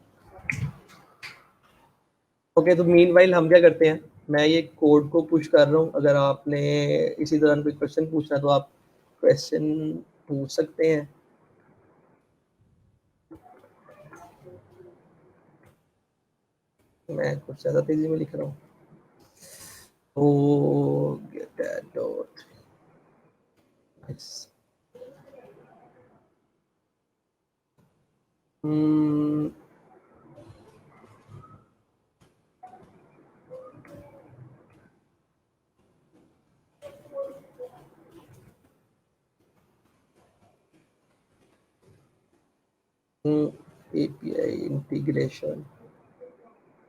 A: ओके, तो मीनवाइल हम क्या करते हैं, मैं ये कोड को पुश कर रहा हूँ। अगर आपने इसी दौरान कोई क्वेश्चन पूछना है तो आप क्वेश्चन पूछ सकते हैं। मैं कुछ ज़्यादा तेजी में लिख रहा हूँ। Oh get that dot, API integration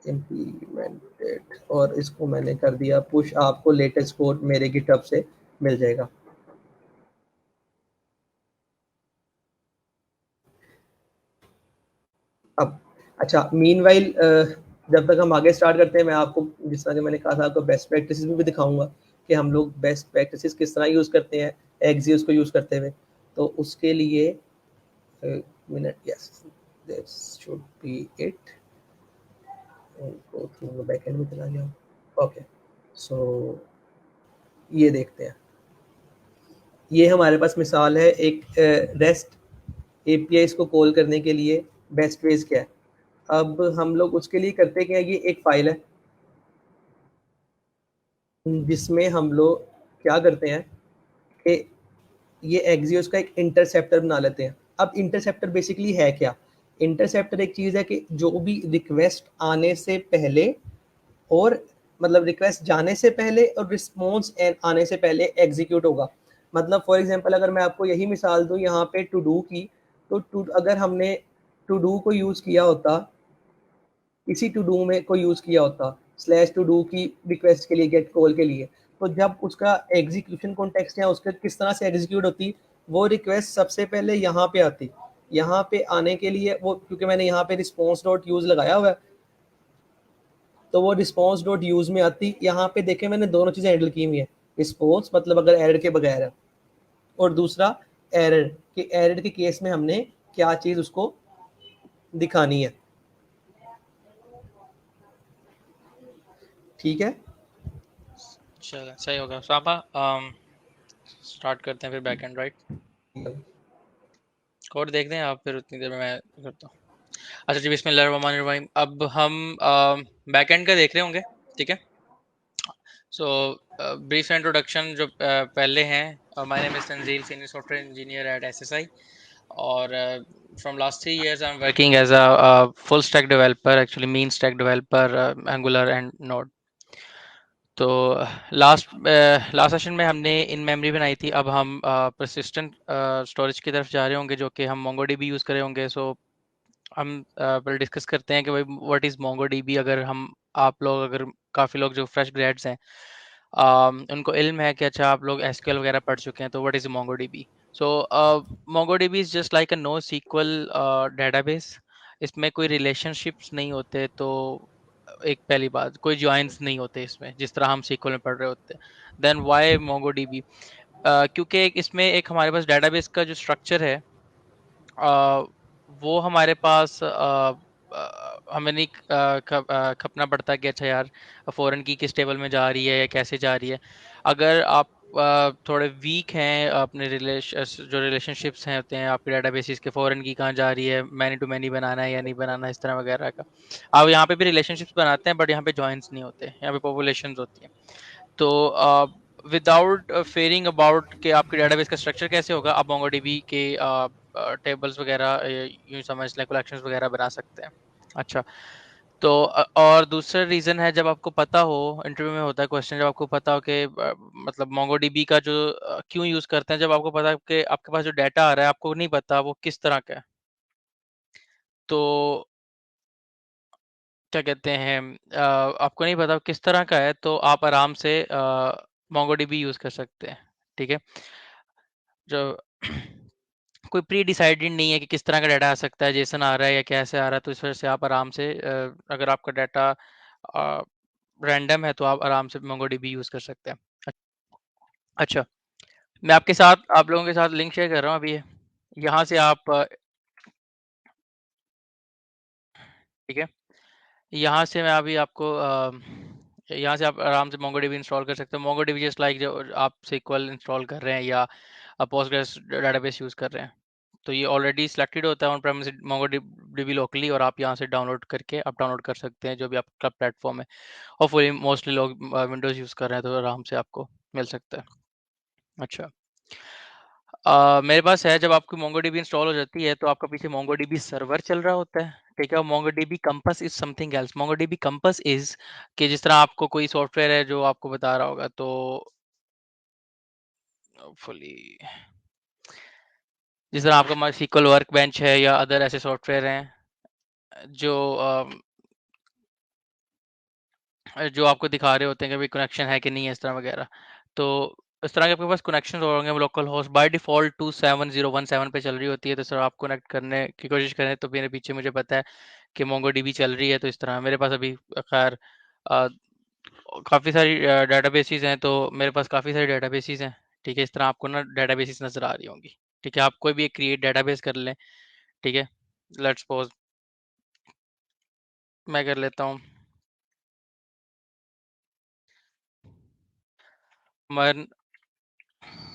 A: implemented, और इसको मैंने कर दिया पुश। आपको लेटेस्ट कोड मेरे गिटहब से मिल जाएगा। अब अच्छा, मीनवाइल जब तक हम आगे स्टार्ट करते हैं, मैं आपको जिस तरह के मैंने कहा था आपको बेस्ट प्रैक्टिसेस भी दिखाऊंगा कि हम लोग बेस्ट प्रैक्टिसेस किस तरह यूज़ करते हैं एक्सियोस को यूज़ करते हुए। तो उसके लिए minute, yes this should B it, go through backend में चला जाओ। ओके, सो ये देखते हैं, ये हमारे पास मिसाल है एक रेस्ट एपीआई को कॉल करने के लिए बेस्ट वेज क्या है। अब हम लोग उसके लिए करते क्या है, ये एक फाइल है जिसमें हम लोग क्या करते हैं कि ये एक्सियोस का एक इंटरसेप्टर बना लेते हैं। अब इंटरसेप्टर बेसिकली है क्या, इंटरसेप्टर एक चीज़ है कि जो भी रिक्वेस्ट आने से पहले और मतलब रिक्वेस्ट जाने से पहले और रिस्पॉन्स आने से पहले एग्जीक्यूट होगा। मतलब फॉर एग्जांपल अगर मैं आपको यही मिसाल दूं यहाँ पे टू डू की, तो अगर हमने टू डू को यूज़ किया होता, इसी टू डू में को यूज़ किया होता स्लैश टू डू की रिक्वेस्ट के लिए, गेट कॉल के लिए, तो जब उसका एग्जीक्यूशन कॉन्टेक्स्ट है उसके किस तरह से एग्जीक्यूट होती, वो रिक्वेस्ट सबसे पहले यहाँ पे आती। यहाँ पे आने के लिए वो, क्योंकि मैंने यहाँ पे रिस्पॉन्स डॉट यूज लगाया हुआ है, तो वो रिस्पॉन्स डॉट यूज में आती। यहाँ पे देखें मैंने दोनों चीजें हैंडल की हुई है, रिस्पॉन्स मतलब अगर एरर के बगैर है, और दूसरा एरर कि एरर के केस में हमने क्या चीज उसको दिखानी है। ठीक है,
B: चलो सही होगा सापा। स्टार्ट करते हैं फिर बैक एंड, राइट? कोड देखते हैं आप, फिर उतनी देर में मैं करता हूँ। अच्छा जी, बिस्मिल्लाहिर्रहमानिर्रहीम। अब हम बैक एंड का देख रहे होंगे, ठीक है? सो ब्रीफ इंट्रोडक्शन जो पहले हैं, my name is Tanzeel, senior software engineer at SSI, और from last 3 years I'm working as a full stack developer, actually mean stack developer, Angular and Node. तो लास्ट सेशन में हमने इन मेमोरी बनाई थी। अब हम persistent स्टोरेज की तरफ जा रहे होंगे, जो कि हम MongoDB यूज़ कर रहे होंगे। सो हम पहले डिस्कस करते हैं कि भाई व्हाट इज़ MongoDB। अगर हम आप लोग अगर काफ़ी लोग जो फ्रेश ग्रेड्स हैं, उनको इल्म है कि अच्छा आप लोग एसक्यूएल वगैरह पढ़ चुके हैं, तो what is MongoDB। So MongoDB is just like a no sequel database. इसमें कोई रिलेशनशिप्स नहीं होते। तो एक पहली बात, कोई जॉइंस नहीं होते इसमें, जिस तरह हम सीक्वल में पढ़ रहे होते हैं। Then why MongoDB? क्योंकि इसमें एक हमारे पास डेटाबेस का जो स्ट्रक्चर है, अ, वो हमारे पास हमें नहीं खपना पड़ता कि अच्छा यार फॉरेन की किस टेबल में जा रही है या कैसे जा रही है। अगर आप थोड़े वीक हैं अपने जो रिलेशनशिप्स हैं होते हैं आपके डेटाबेसिस के, फॉरेन की कहाँ जा रही है, मैनी टू मैनी बनाना है या नहीं बनाना, इस तरह वगैरह का, आप यहाँ पे भी रिलेशनशिप्स बनाते हैं, बट यहाँ पे जॉइंट्स नहीं होते, यहाँ पे पॉपुलेशंस होती हैं। तो विदाउट फेयरिंग अबाउट कि आपके डेटाबेस का स्ट्रक्चर कैसे होगा, आप MongoDB के टेबल्स वगैरह यूँ समझ लें कलेक्शंस वगैरह बना सकते हैं। अच्छा, तो और दूसरा रीज़न है, जब आपको पता हो, इंटरव्यू में होता है क्वेश्चन, जब आपको पता हो कि मतलब MongoDB का जो क्यों यूज़ करते हैं, जब आपको पता है कि आपके पास जो डाटा आ रहा है आपको नहीं पता वो किस तरह का है, तो क्या कहते हैं, आपको नहीं पता किस तरह का है, तो आप आराम से MongoDB यूज़ कर सकते हैं। ठीक है, जो कोई प्री डिसाइडेड नहीं है कि किस तरह का डाटा आ सकता है, जेसन आ रहा है या कैसे आ रहा है, तो इस वजह से आप आराम से अगर आपका डाटा रैंडम है तो आप आराम से MongoDB यूज़ कर सकते हैं। अच्छा, मैं आपके साथ आप लोगों के साथ लिंक शेयर कर रहा हूँ अभी। यहाँ से आप ठीक है, यहाँ से मैं अभी आपको यहाँ से आप आराम से MongoDB इंस्टॉल कर सकते हो। MongoDB जस्ट लाइक जो आप SQL इंस्टॉल कर रहे हैं या Postgres डेटाबेस यूज़ कर रहे हैं, तो ये ऑलरेडी सिलेक्टेड होता है ऑन प्रेमिस MongoDB लोकली, और आप यहाँ से डाउनलोड करके आप डाउनलोड कर सकते हैं जो भी आपका प्लेटफॉर्म है। होपफुली मोस्टली लोग विंडोज़ यूज़ कर रहे हैं, तो आराम से आपको मिल सकता है। अच्छा, मेरे पास है, जब आपकी MongoDB इंस्टॉल हो जाती है तो आपका पीछे MongoDB सर्वर चल रहा होता है। ठीक है, और MongoDB Compass is something else. MongoDB Compass is कि जिस तरह आपको कोई सॉफ्टवेयर है जो आपको बता रहा होगा, तो होपफुली जिस तरह आपका MySQL वर्कबेंच है या अदर ऐसे सॉफ्टवेयर हैं जो आपको दिखा रहे होते हैं कि भाई कनेक्शन है कि नहीं है, इस तरह वगैरह। तो इस तरह के आपके पास कनेक्शन होंगे। लोकल होस्ट बाय डिफ़ॉल्ट 27017 पे चल रही होती है, तो सर आप कनेक्ट करने की कोशिश करें तो मेरे पीछे मुझे पता है कि MongoDB चल रही है, तो इस तरह मेरे पास अभी खैर काफ़ी सारी डेटाबेसेस हैं, तो मेरे पास काफ़ी सारी डेटाबेसेस हैं। ठीक है, इस तरह आपको ना डेटाबेसेस नज़र आ रही होंगी। ठीक है, आप कोई भी एक क्रिएट डेटाबेस कर लें। ठीक है, लेट्स सपोज मैं कर लेता हूँ मन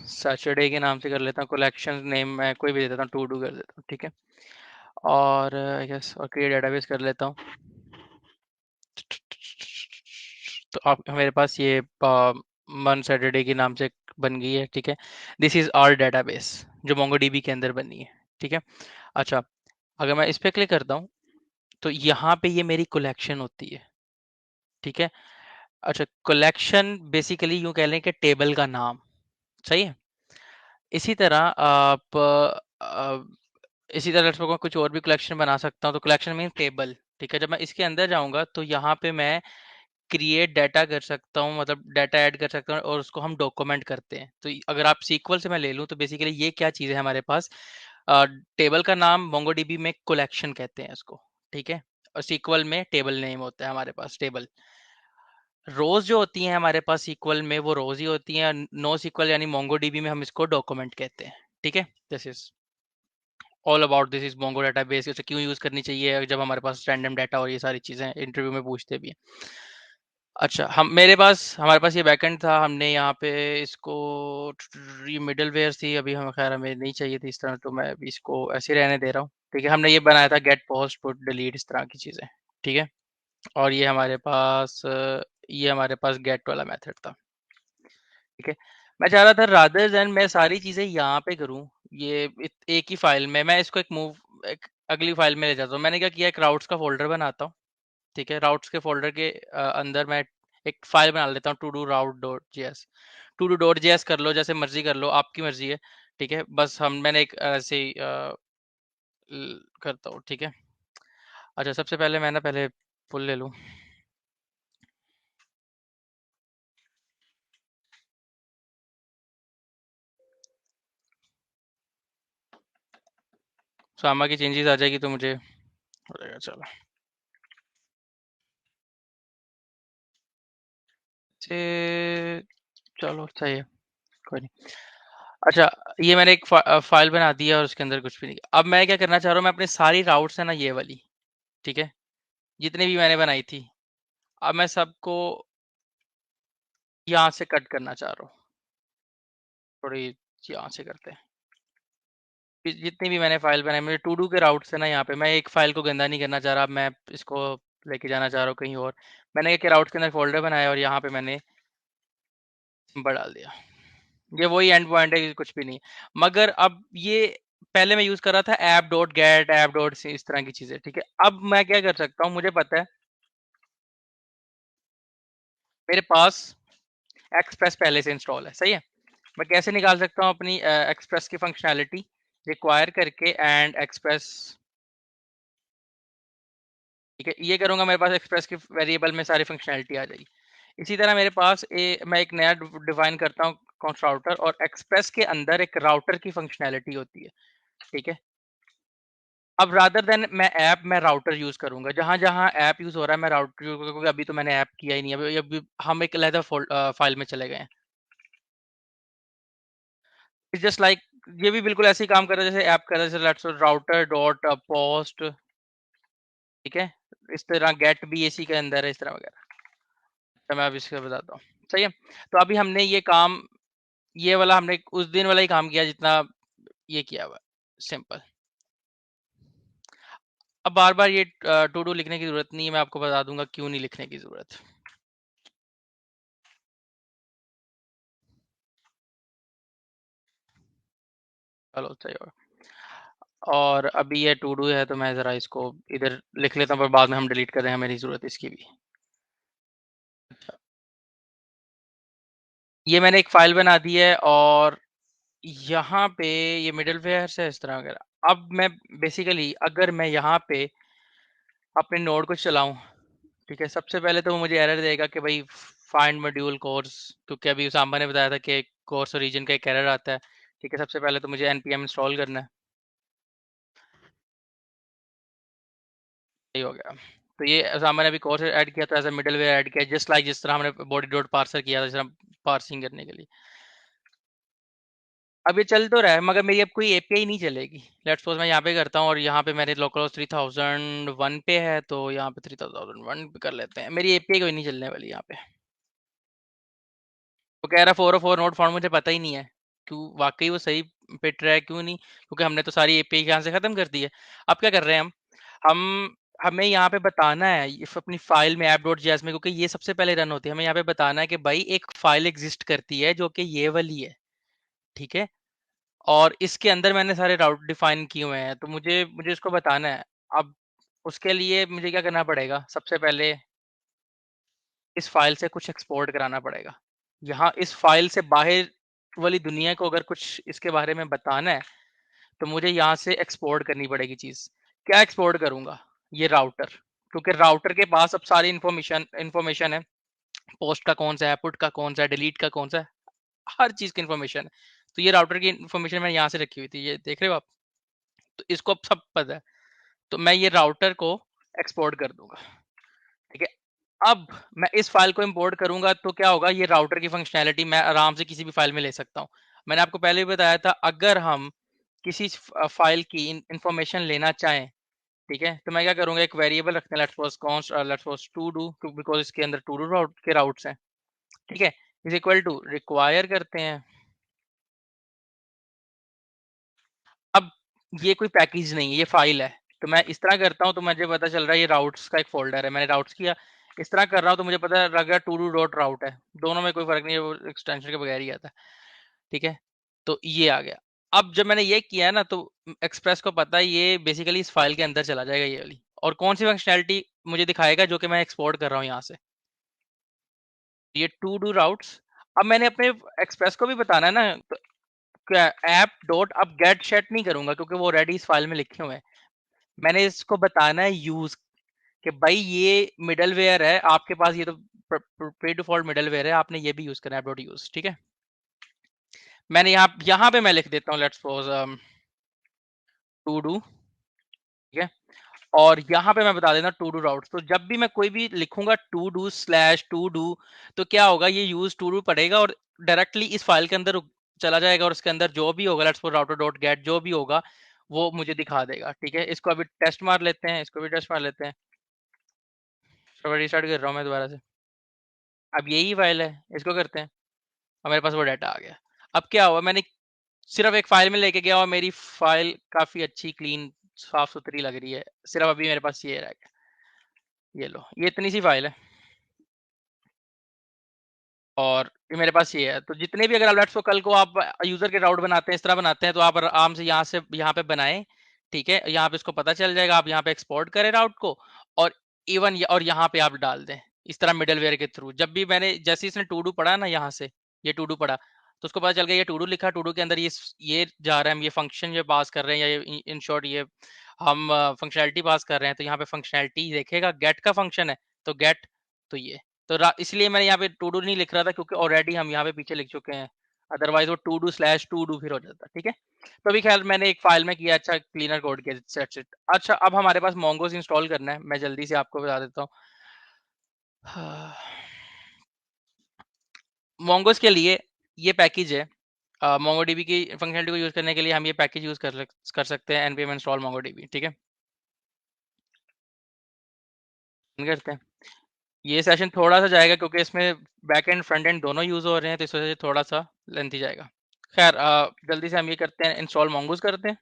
B: सैटरडे के नाम से कर लेता हूँ, कलेक्शन नेम मैं कोई भी दे देता हूँ, टू डू कर देता हूँ। ठीक है, और यस, और क्रिएट डेटाबेस कर लेता हूँ। तो आप मेरे पास ये मन सैटरडे के नाम से बन गई है। ठीक है, दिस इज आवर डेटाबेस जो MongoDB के अंदर बनी है। ठीक है, अच्छा, अगर मैं इस पे क्लिक करता हूँ तो यहाँ पे ये मेरी कलेक्शन होती है। ठीक है, अच्छा, कलेक्शन बेसिकली यूँ कह लें कि टेबल का नाम, सही है। इसी तरह आप इसी तरह से मैं कुछ और भी कलेक्शन बना सकता हूँ, तो कलेक्शन मीन टेबल। ठीक है, जब मैं इसके अंदर जाऊँगा तो यहाँ पे मैं क्रिएट डाटा कर सकता हूँ, मतलब डाटा ऐड कर सकता हूँ और उसको हम डॉक्यूमेंट करते हैं। तो अगर आप सीक्वल से मैं ले लूँ तो बेसिकली ये क्या चीज़ है हमारे पास, टेबल का नाम मोंगोडीबी में कलेक्शन कहते हैं इसको, ठीक है, और सीक्वल में टेबल नेम होता है हमारे पास टेबल। रोज जो होती हैं हमारे पास सीक्वल में वो रोज ही होती हैं, नो सीक्वल यानी मोंगोडीबी में हम इसको डॉक्यूमेंट कहते हैं, ठीक है। This is all about this is Mongo database, इसे क्यों यूज करनी चाहिए जब हमारे पास रैंडम डाटा और ये सारी चीजें इंटरव्यू में पूछते भी हैं। अच्छा, हम हमारे पास ये बैकएंड था, हमने यहाँ पे इसको, ये मिडल वेयर थी, अभी हम खैर हमें नहीं चाहिए थी इस तरह, तो मैं अभी इसको ऐसे ही रहने दे रहा हूँ, ठीक है। हमने ये बनाया था गेट पोस्ट पुट डिलीट इस तरह की चीजें, ठीक है। और ये हमारे पास गेट वाला मेथड था, ठीक है। मैं चाह रहा था रादर देन मैं सारी चीजें यहाँ पे करूँ, एक ही फाइल में मैं इसको एक अगली फाइल में ले जाता हूँ। मैंने क्या किया, एक राउट्स का फोल्डर बनाता हूँ, ठीक है। राउट्स के फोल्डर के अंदर मैं एक फाइल बना लेता हूँ, todo route dot J S. Todo dot J S कर लो, जैसे मर्जी कर लो, आपकी मर्जी है, ठीक है। बस मैंने एक ऐसे ही करता हूँ, ठीक है। अच्छा, सबसे पहले मैं ना पहले फुल ले लूँ। सामा की चेंजेस आ जाएगी तो मुझे हो जाएगा, चलो। से चलो सही है, कोई नहीं। अच्छा, ये मैंने एक फाइल बना दी है और उसके अंदर कुछ भी नहीं। अब मैं क्या करना चाह रहा हूँ, मैं अपनी सारी राउट्स है ना ये वाली, ठीक है, जितनी भी मैंने बनाई थी, अब मैं सबको यहाँ से कट करना चाह रहा हूँ। थोड़ी यहाँ से करते हैं, जितनी भी मैंने फाइल बनाई, मुझे टू डू के राउट्स है ना, यहाँ पे मैं एक फाइल को गंदा नहीं करना चाह रहा, मैं इसको लेके जाना चाह रहा हूँ कहीं और। मैंने एक राउट्स के अंदर फोल्डर बनाया और यहाँ पे मैंने नंबर डाल दिया। ये वही एंड पॉइंट है कि कुछ भी नहीं, मगर अब ये पहले मैं यूज कर रहा था app dot get, app dot C, इस तरह की चीजें, ठीक है। अब मैं क्या कर सकता हूँ, मुझे पता है मेरे पास एक्सप्रेस पहले से इंस्टॉल है, सही है। मैं कैसे निकाल सकता हूँ अपनी एक्सप्रेस की फंक्शनैलिटी, रिक्वायर करके एंड एक्सप्रेस, ठीक है। ये करूंगा, मेरे पास एक्सप्रेस की वेरिएबल में सारी फंक्शनैलिटी आ जाएगी। इसी तरह मेरे पास मैं एक नया डिफाइन करता हूँ कॉन्स्ट राउटर, और एक्सप्रेस के अंदर एक राउटर की फंक्शनैलिटी होती है, ठीक है। अब रादर देन मैं राउटर यूज करूंगा, जहां जहां ऐप यूज हो रहा है मैं राउटर यूज करूंगा, क्योंकि अभी तो मैंने ऐप किया ही नहीं, अभी हम एक अलग फाइल में चले गए हैं। इट्स जस्ट लाइक, ये भी बिल्कुल ऐसे ही काम कर रहा है जैसे ऐप कर रहा है, जैसे लेट्स राउटर डॉट पोस्ट, ठीक है। इस तरह गेट भी इसी के अंदर है, इस तरह वगैरह। तो मैं अब इसका बताता हूँ, सही है। तो अभी हमने ये काम, ये वाला हमने उस दिन वाला ही काम किया जितना ये किया हुआ, सिंपल। अब बार बार ये टू डू लिखने की जरूरत नहीं है, मैं आपको बता दूंगा क्यों नहीं लिखने की जरूरत। चलो सही होगा। और अभी ये टू डू है तो मैं जरा इसको इधर लिख लेता हूँ, पर बाद में हम डिलीट कर देंगे, मेरी जरूरत इसकी भी। ये मैंने एक फाइल बना दी है और यहाँ पे ये मिडलवेयर से इस तरह वगैरह। अब मैं बेसिकली अगर मैं यहाँ पे अपने नोड को चलाऊं, ठीक है, सबसे पहले तो वो मुझे एरर देगा कि भाई फाइंड मॉड्यूल कोर्स, क्योंकि अभी सामा ने बताया था कि कोर्स ओरिजिन का एक एरर आता है, ठीक है। सबसे पहले तो मुझे npm इंस्टॉल करना है, सही हो गया। तो ये सामा ने अभी कोर्स ऐड किया तो एज अ मिडलवेयर ऐड किया, जस्ट लाइक जिस तरह हमने बॉडी डॉट पार्सर किया था, जिस तरह पार्सिंग करने के लिए। अब ये चल तो रहा है, मगर मेरी अब कोई एपीआई नहीं चलेगी। लेट्स सपोज मैं यहाँ पे करता हूँ और यहाँ पे मेरे लोकल 3001 पे है, तो यहाँ पे 3001 पे कर लेते हैं, मेरी एपीआई कोई नहीं चलने वाली यहाँ पे। तो कह रहा 404 नोट फाउंड, मुझे पता ही नहीं है क्यों, वाकई वो सही पिट रहा है क्यों नहीं, क्योंकि हमने तो सारी एपीआई यहाँ से खत्म कर दी है। अब क्या कर रहे हैं हम हमें यहाँ पे बताना है अपनी फाइल में app.js में, क्योंकि ये सबसे पहले रन होती है, हमें यहाँ पे बताना है कि भाई एक फाइल एग्जिस्ट करती है जो कि ये वाली है, ठीक है। और इसके अंदर मैंने सारे राउट डिफाइन किए हुए हैं, तो मुझे मुझे इसको बताना है। अब उसके लिए मुझे क्या करना पड़ेगा, सबसे पहले इस फाइल से कुछ एक्सपोर्ट कराना पड़ेगा। यहाँ इस फाइल से बाहर वाली दुनिया को अगर कुछ इसके बारे में बताना है तो मुझे यहाँ से एक्सपोर्ट करनी पड़ेगी चीज़। क्या एक्सपोर्ट करूँगा, ये राउटर, क्योंकि राउटर के पास अब सारी इंफॉर्मेशन इंफॉर्मेशन है पोस्ट का कौन सा है, पुट का कौन सा है, डिलीट का कौन सा है, हर चीज की इन्फॉर्मेशन है। तो ये राउटर की इन्फॉर्मेशन मैंने यहाँ से रखी हुई थी, ये देख रहे हो आप। तो इसको अब सब पता है, तो मैं ये राउटर को एक्सपोर्ट कर दूंगा, ठीक है। अब मैं इस फाइल को इंपोर्ट करूंगा तो क्या होगा, ये राउटर की फंक्शनैलिटी मैं आराम से किसी भी फाइल में ले सकता हूँ। मैंने आपको पहले भी बताया था, अगर हम किसी फाइल की इंफॉर्मेशन लेना चाहें, ठीक है, तो मैं क्या करूंगा, एक वेरिएबल रखते हैं, let's suppose const, let's suppose todo, because इसके अंदर टू डू राउट के राउट्स हैं, ठीक है, इज इक्वल टू रिक्वायर करते हैं। अब ये कोई पैकेज नहीं है, ये फाइल है, तो मैं इस तरह करता हूँ तो मुझे पता चल रहा है ये राउट्स का एक फोल्डर है, मैंने राउट्स किया, इस तरह कर रहा हूँ तो मुझे पता लग रहा है टू डू डॉट राउट है, दोनों में कोई फर्क नहीं है, वो एक्सटेंशन के बगैर ही आता है, ठीक है। तो ये आ गया। अब जब मैंने ये किया ना, तो एक्सप्रेस को पता है ये बेसिकली इस फाइल के अंदर चला जाएगा ये वाली, और कौन सी फंक्शनैलिटी मुझे दिखाएगा जो कि मैं एक्सपोर्ट कर रहा हूँ यहाँ से, ये टू डू राउट्स। अब मैंने अपने एक्सप्रेस को भी बताना है ना, तो ऐप डॉट अब गेट शेट नहीं करूंगा क्योंकि वो ऑलरेडी इस फाइल में लिखे हुए हैं। मैंने इसको बताना है यूज, कि भाई ये मिडलवेयर है आपके पास, ये तो प्री डिफॉल्ट मिडलवेयर है, आपने ये भी यूज करना है, ऐप डॉट यूज, ठीक है। मैंने यहाँ पे मैं लिख देता हूँ, लेट्स सपोज टू डू, ठीक है, और यहाँ पे मैं बता देना टू डू राउट। तो जब भी मैं कोई भी लिखूंगा todo slash todo, तो क्या होगा, ये यूज टू डू पड़ेगा और डायरेक्टली इस फाइल के अंदर चला जाएगा, और उसके अंदर जो भी होगा, let's suppose router dot gate जो भी होगा वो मुझे दिखा देगा, ठीक है। इसको अभी टेस्ट मार लेते हैं, इसको भी टेस्ट मार लेते हैं, सर्वर रिस्टार्ट कर रहा हूँ मैं दोबारा से। अब यही फाइल है, इसको करते हैं, और मेरे पास वो डाटा आ गया। अब क्या हुआ, मैंने सिर्फ एक फाइल में लेके गया और मेरी फाइल काफी अच्छी क्लीन साफ सुथरी लग रही है, सिर्फ अभी मेरे पास ये रह गया, ये लो, ये इतनी सी फाइल है, और ये मेरे पास ये है। तो जितने भी, अगर आप लेट्स को कल को आप यूजर के राउट बनाते हैं, इस तरह बनाते हैं, तो आप आराम से यहाँ पे बनाएं, ठीक है, यहाँ पे इसको पता चल जाएगा, आप यहाँ पे एक्सपोर्ट करें राउट को, और इवन और यहाँ पे आप डाल दें इस तरह मिडलवेयर के थ्रू। जब भी मैंने, जैसे इसने टू डू पढ़ा ना, यहाँ से ये टू डू पढ़ा, तो उसको पता चल गया ये टू डू लिखा, टू डू के अंदर ये जा रहा है, हम ये फंक्शन ये पास कर रहे हैं, या ये इन शॉर्ट ये हम फंक्शनैलिटी पास कर रहे हैं, तो यहाँ पे फंक्शनैलिटी देखेगा, गेट का फंक्शन है, तो गेट, तो ये, तो इसलिए मैंने यहाँ पे टू डू नहीं लिख रहा था क्योंकि ऑलरेडी हम यहाँ पे पीछे लिख चुके हैं, अदरवाइज वो todo slash todo फिर हो जाता, ठीक है। तो अभी ख्याल मैंने एक फाइल में किया, अच्छा क्लीनर कोड किया, सेट्स इट। अच्छा, अब हमारे पास मोंगोस इंस्टॉल करना है, मैं जल्दी से आपको बता देता हूँ। मोंगोस के लिए ये पैकेज है, मोंगोडीबी की फंक्शनलिटी को यूज करने के लिए हम ये पैकेज यूज कर सकते हैं, npm install mongodb, ठीक है, करते हैं। ये सेशन थोड़ा सा जाएगा क्योंकि इसमें बैक एंड फ्रंट एंड दोनों यूज हो रहे हैं, तो इस वजह से थोड़ा सा लेंथी जाएगा। खैर, जल्दी से हम ये करते हैं, इंस्टॉल मोंगोज करते हैं।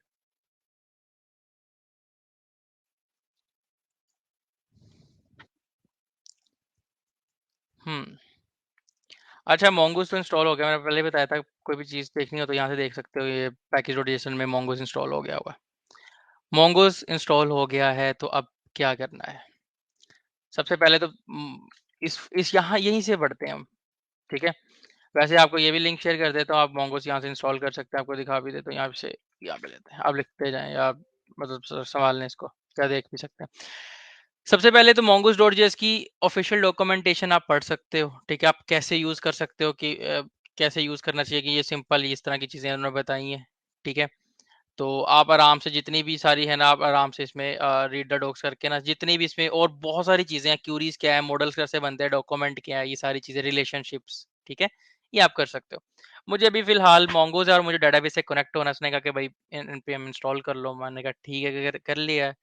B: हम्म अच्छा, मोंगोज तो इंस्टॉल हो गया, मैंने पहले ही बताया था, कोई भी चीज़ देखनी हो तो यहाँ से देख सकते हो, ये पैकेज रोटेशन में मोंगोज इंस्टॉल हो गया होगा। मोंगोज इंस्टॉल हो गया है, तो अब क्या करना है, सबसे पहले तो इस यहाँ यहीं से बढ़ते हैं हम, ठीक है। वैसे आपको ये भी लिंक शेयर कर देता हूँ, आप मोंगोज यहाँ से इंस्टॉल कर सकते हैं, आपको दिखा भी देता हूँ, यहाँ से यहाँ पे लेते हैं, आप लिखते जाएं, या मतलब संभाल लें इसको, क्या देख भी सकते हैं। सबसे पहले तो mongoose डॉट जेएस की ऑफिशियल डॉक्यूमेंटेशन आप पढ़ सकते हो, ठीक है, आप कैसे यूज कर सकते हो, कि कैसे यूज करना चाहिए, कि ये सिंपल इस तरह की चीजें उन्होंने बताई हैं, ठीक है। तो आप आराम से जितनी भी सारी है ना, आप आराम से इसमें रीड द डॉक्स करके ना, जितनी भी इसमें और बहुत सारी चीजें हैं, क्यूरीज क्या है, मॉडल्स कैसे बनते हैं, डॉक्यूमेंट क्या है, ये सारी चीजें, रिलेशनशिप्स, ठीक है, ये आप कर सकते हो। मुझे अभी फिलहाल मोंगोज है और मुझे डाटाबेस से कनेक्ट होना, उसने कहा कि भाई npm इंस्टॉल कर लो, मैंने कहा ठीक है, कर लिया है।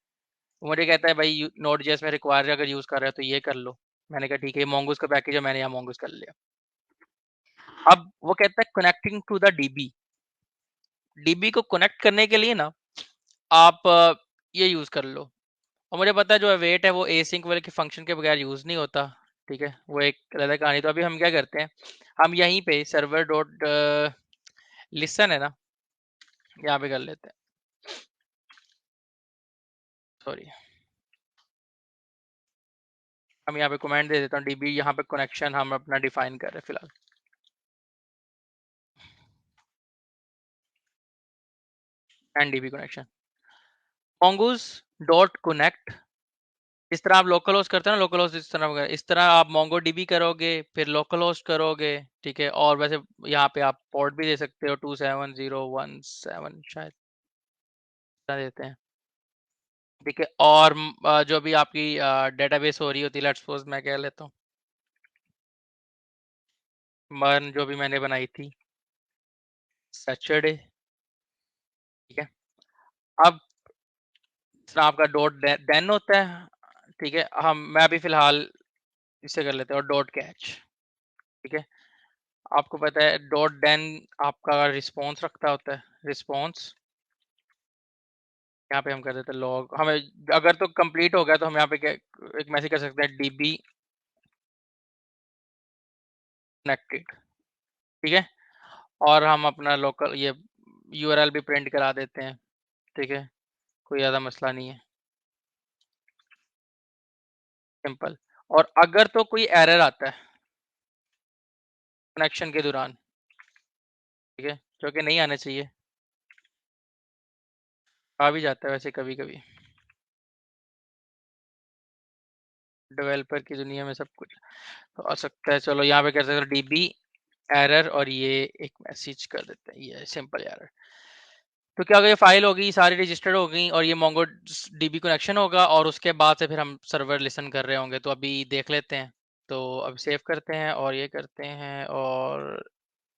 B: वो मुझे कहता है भाई नोड जेएस में रिक्वायर अगर यूज कर रहे हो तो ये कर लो, मैंने कहा ठीक है, मोंगोज का पैकेज है, मैंने यहाँ मोंगोज कर लिया। अब वो कहता है connecting to the DB, DB को कनेक्ट करने के लिए ना आप ये यूज कर लो, और मुझे पता है जो वेट है वो एसिंक वाले के फंक्शन के बगैर यूज नहीं होता, ठीक है, वो एक अलग कहानी। तो अभी हम क्या करते हैं, हम यहीं पे सर्वर डॉट लिसन है ना, यहाँ पे कर लेते हैं, सॉरी, हम यहाँ पे कमेंट दे देता हूँ, डीबी यहाँ पे कनेक्शन हम अपना डिफाइन कर रहे हैं फिलहाल, and dB connection mongoose dot connect इस तरह आप लोकल होस्ट करते हैं ना, लोकल होस्ट इस तरह आप मोंगो डीबी करोगे, फिर लोकल होस्ट करोगे, ठीक है। और वैसे यहाँ पे आप पोर्ट भी दे सकते हो 27017 शायद इतना देते हैं, ठीक है। और जो भी आपकी डेटाबेस हो रही होती है, लेट्स सपोज मैं कह लेता हूँ मर्न जो भी मैंने बनाई थी सैटरडे, ठीक है। अब इस तरह आपका डॉट देन होता है, ठीक है। मैं अभी फिलहाल इससे कर लेते हैं, और डॉट कैच, ठीक है। आपको पता है डॉट देन आपका रिस्पॉन्स रखता होता है, रिस्पॉन्स यहाँ पे हम कर देते हैं लॉग। हमें अगर तो कंप्लीट हो गया तो हम यहाँ पे एक मैसेज कर सकते हैं डीबी कनेक्टेड, ठीक है। और हम अपना लोकल ये यूआरएल भी प्रिंट करा देते हैं, ठीक है। कोई ज़्यादा मसला नहीं है, सिंपल। और अगर तो कोई एरर आता है कनेक्शन के दौरान, ठीक है, जो कि नहीं आना चाहिए, आ भी जाता है वैसे कभी कभी, डेवलपर की दुनिया में सब कुछ तो आ सकता है। चलो यहाँ पे कर सकते हैं डीबी एरर, और ये एक मैसेज कर देते हैं, ये सिंपल एरर। तो क्या होगा, ये फाइल होगी सारी रजिस्टर्ड हो गई, और ये मोंगो डीबी कनेक्शन होगा, और उसके बाद से फिर हम सर्वर लिसन कर रहे होंगे। तो अभी देख लेते हैं। तो अब सेव करते हैं और ये करते हैं और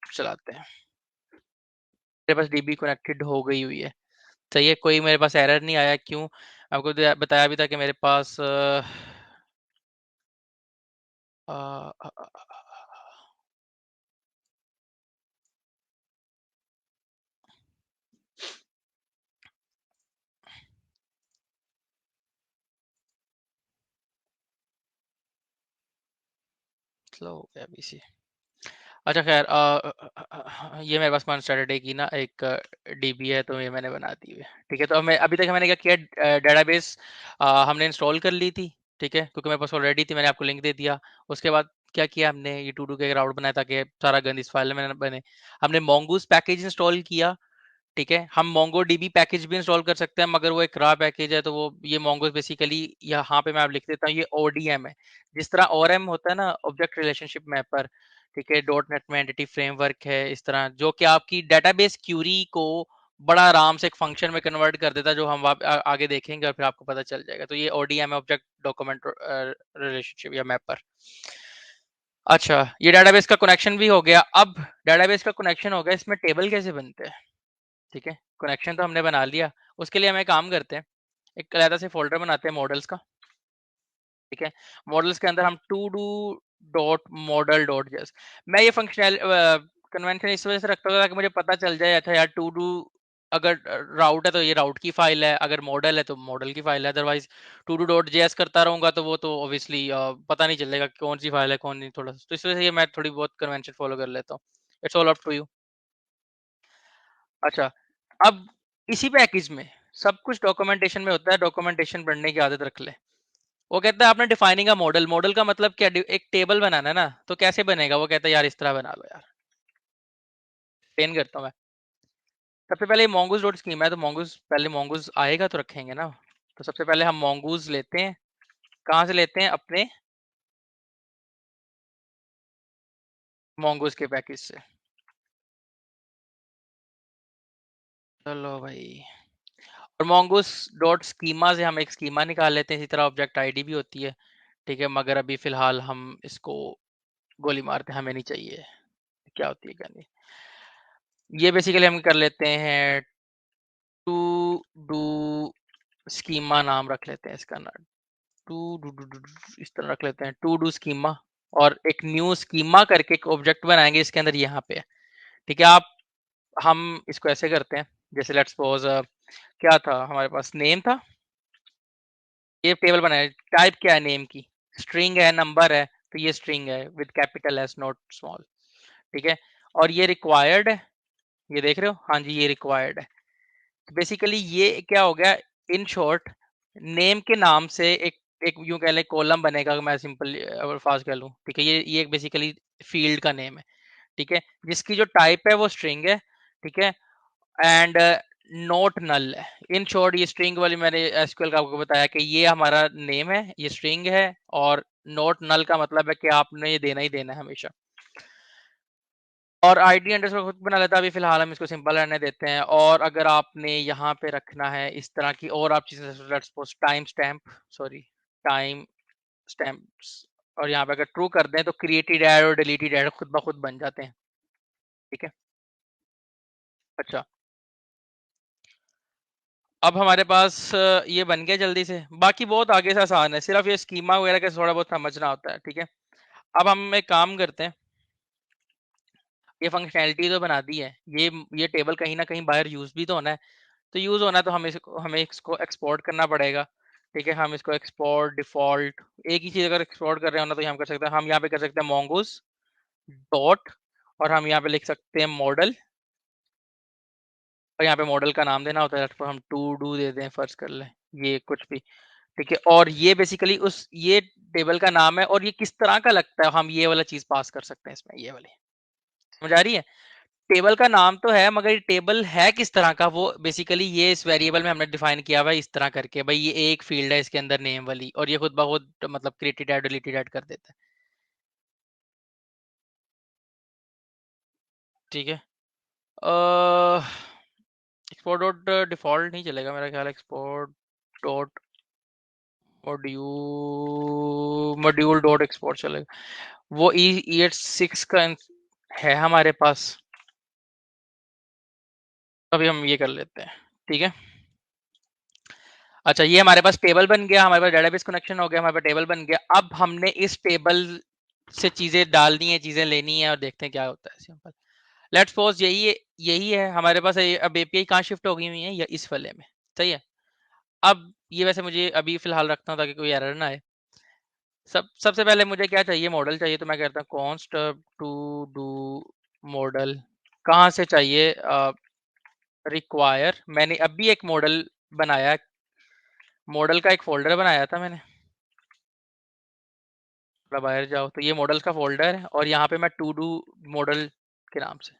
B: चलाते हैं। मेरे पास डीबी कनेक्टेड हो गई हुई है, सही है, कोई मेरे पास एरर नहीं आया। क्यों? आपको बताया भी था कि मेरे पास स्लो हो गया अभी से। अच्छा खैर, ये मेरे पास मान सैटरडे की ना एक डीबी है, तो ये मैंने बना दी है, ठीक है। तो अब मैं अभी तक मैंने क्या किया, डेटाबेस हमने इंस्टॉल कर ली थी, ठीक है, क्योंकि मेरे पास ऑलरेडी थी, मैंने आपको लिंक दे दिया। उसके बाद क्या किया हमने, ये टू डू के राउट बनाया ताकि सारा गंद इस फाइल में बने। हमने मोंगूस पैकेज इंस्टॉल किया, ठीक है। हम मोंगो डीबी पैकेज भी इंस्टॉल कर सकते हैं, मगर वो एक रा पैकेज है, तो वो ये मोंगो बेसिकली यहाँ पे मैं आप लिख देता हूँ, ये ओडीएम है। जिस तरह ओआरएम होता है ना, ऑब्जेक्ट रिलेशनशिप मैपर, ठीक है, डॉट नेट में एंटिटी फ्रेमवर्क है, इस तरह जो कि आपकी डेटाबेस क्यूरी को बड़ा आराम से एक फंक्शन में कन्वर्ट कर देता है, जो हम आगे देखेंगे और फिर आपको पता चल जाएगा। तो ये ओडीएम है, ऑब्जेक्ट डॉक्यूमेंट रिलेशनशिप या मैपर। अच्छा, ये डेटाबेस का कनेक्शन भी हो गया। अब डेटाबेस का कनेक्शन हो गया, इसमें टेबल कैसे बनते हैं, ठीक है। कनेक्शन तो हमने बना लिया। उसके लिए हम एक काम करते हैं, एक अलग से फोल्डर बनाते हैं मॉडल्स का, ठीक है। मॉडल्स के अंदर हम todo dot model dot just, मैं ये फंक्शनल कन्वेंशन इस वजह से रखता हूँ ताकि मुझे पता चल जाए, अच्छा यार टू डू अगर राउट है तो ये राउट की फाइल है, अगर मॉडल है तो मॉडल की फाइल है। Otherwise todo dot JS करता रहूंगा तो वो तो ऑब्वियसली पता नहीं चलेगा कौन सी फाइल है कौन नहीं, थोड़ा सा। तो इस वजह से ये मैं थोड़ी बहुत कन्वेंशन फॉलो कर लेता हूँ। It's all up to you. अच्छा, अब इसी पैकेज में सब कुछ डॉक्यूमेंटेशन में होता है, डॉक्यूमेंटेशन पढ़ने की आदत रख ले। वो कहता है आपने डिफाइनिंग अ मॉडल, मॉडल का मतलब क्या, एक टेबल बनाना है ना, तो कैसे बनेगा? वो कहता है यार इस तरह बना लो यार, एक्सप्लेन करता हूँ मैं। सबसे पहले mongoose डॉट स्कीमा है, तो mongoose पहले mongoose आएगा तो रखेंगे ना। तो सबसे पहले हम mongoose लेते हैं, कहाँ से लेते हैं? अपने mongoose के पैकेज से। चलो भाई, और mongoose डॉट स्कीमा से हम एक स्कीमा निकाल लेते हैं, इसी तरह ऑब्जेक्ट आईडी भी होती है, ठीक है। मगर अभी फिलहाल हम इसको गोली मारते हैं, हमें नहीं चाहिए क्या होती है क्या नहीं। ये बेसिकली हम कर लेते हैं टू डू स्कीमा, नाम रख लेते हैं इसका ना, to do do do do, इस तरह रख लेते हैं टू डू स्कीमा। और एक न्यू स्कीमा करके एक ऑब्जेक्ट बनाएंगे इसके अंदर, यहाँ पे, ठीक है। हम इसको ऐसे करते हैं, जैसे लेट्स सपोज क्या था हमारे पास, नेम था, ये टेबल बनाया, टाइप क्या है नेम की, स्ट्रिंग है, नंबर है, तो ये स्ट्रिंग है with capital S not small, ठीक है। और ये रिक्वायर्ड है, ये देख रहे हो, हाँ जी ये रिक्वायर्ड है। बेसिकली ये क्या हो गया, इन शॉर्ट नेम के नाम से एक एक यूं कह लें कॉलम बनेगा, मैं सिंपल फास्ट कह लूं, ठीक है। ये बेसिकली फील्ड का नेम है, ठीक है, जिसकी जो टाइप है वो स्ट्रिंग है, ठीक है। एंड नोट नल है। इन शॉर्ट ये स्ट्रिंग वाली मैंने एसक्यूएल का आपको बताया कि ये हमारा नेम है, ये स्ट्रिंग है, और नोट नल का मतलब है कि आपने ये देना ही देना है हमेशा। और आईडी अंडरस्कोर खुद बना लेता है, अभी फिलहाल हम इसको सिंपल रहने देते हैं। और अगर आपने यहाँ पे रखना है इस तरह की और आप चीजें, let's suppose time stamp, sorry time stamps, और यहाँ पे अगर ट्रू कर दें तो क्रिएटेड ऐड और डिलीटेड ऐड खुद ब खुद बन जाते हैं। ठीक है, अच्छा अब हमारे पास ये बन गया जल्दी से। बाकी बहुत आगे से आसान है, सिर्फ ये स्कीमा वगैरह का थोड़ा बहुत समझना होता है। ठीक है, अब हम एक काम करते हैं, ये फंक्शनैलिटी तो बना दी है, ये टेबल कहीं ना कहीं बाहर यूज भी तो होना है। तो यूज होना है तो हमें इसको एक्सपोर्ट करना पड़ेगा। ठीक है, हम इसको एक्सपोर्ट डिफॉल्ट, एक ही चीज अगर एक्सपोर्ट कर रहे हो ना तो हम कर सकते हैं, हम यहाँ पे कर सकते हैं mongoose डॉट, और हम यहाँ पे लिख सकते हैं मॉडल, और यहाँ पे मॉडल का नाम देना होता है, तो हम टू डू दे दें, फर्ज कर लें ये कुछ भी। ठीक है, और ये बेसिकली उस ये टेबल का नाम है, और ये किस तरह का लगता है हम ये वाला चीज पास कर सकते हैं इसमें, ये वाली समझ आ रही है। टेबल का नाम तो है मगर ये टेबल है किस तरह का, वो बेसिकली ये इस वेरिएबल में हमने डिफाइन किया हुआ है इस तरह करके, भाई ये एक फील्ड है इसके अंदर नेम वाली, और ये खुद ब खुद मतलब क्रिएटेड ऐड डिलीटेड ऐड कर देता है। ठीक है, एक्सपोर्ट डॉट डिफॉल्ट नहीं चलेगा मेरा ख्याल, export dot module dot export चलेगा, वो E86 का है हमारे पास। अभी हम ये कर लेते हैं। ठीक है, अच्छा ये हमारे पास टेबल बन गया, हमारे पास डेटाबेस कनेक्शन हो गया, हमारे पास टेबल बन गया। अब हमने इस टेबल से चीजें डालनी है, चीजें लेनी है, और देखते हैं क्या होता है। सिंपल, लेट्स सपोज यही है हमारे पास अब एपीआई कहाँ शिफ्ट हो गई हुई है, या इस वाले में। सही है, अब ये वैसे मुझे अभी फिलहाल रखना था कि कोई एरर ना आए। सबसे पहले मुझे क्या चाहिए, मॉडल चाहिए, तो मैं कहता हूँ कॉन्स्ट टू डू मॉडल। कहाँ से चाहिए, रिक्वायर, मैंने अभी एक मॉडल बनाया, मॉडल का एक फोल्डर बनाया था मैंने, थोड़ा बाहर जाओ तो ये मॉडल्स का फोल्डर है, और यहाँ पे मैं टू डू मॉडल के नाम से,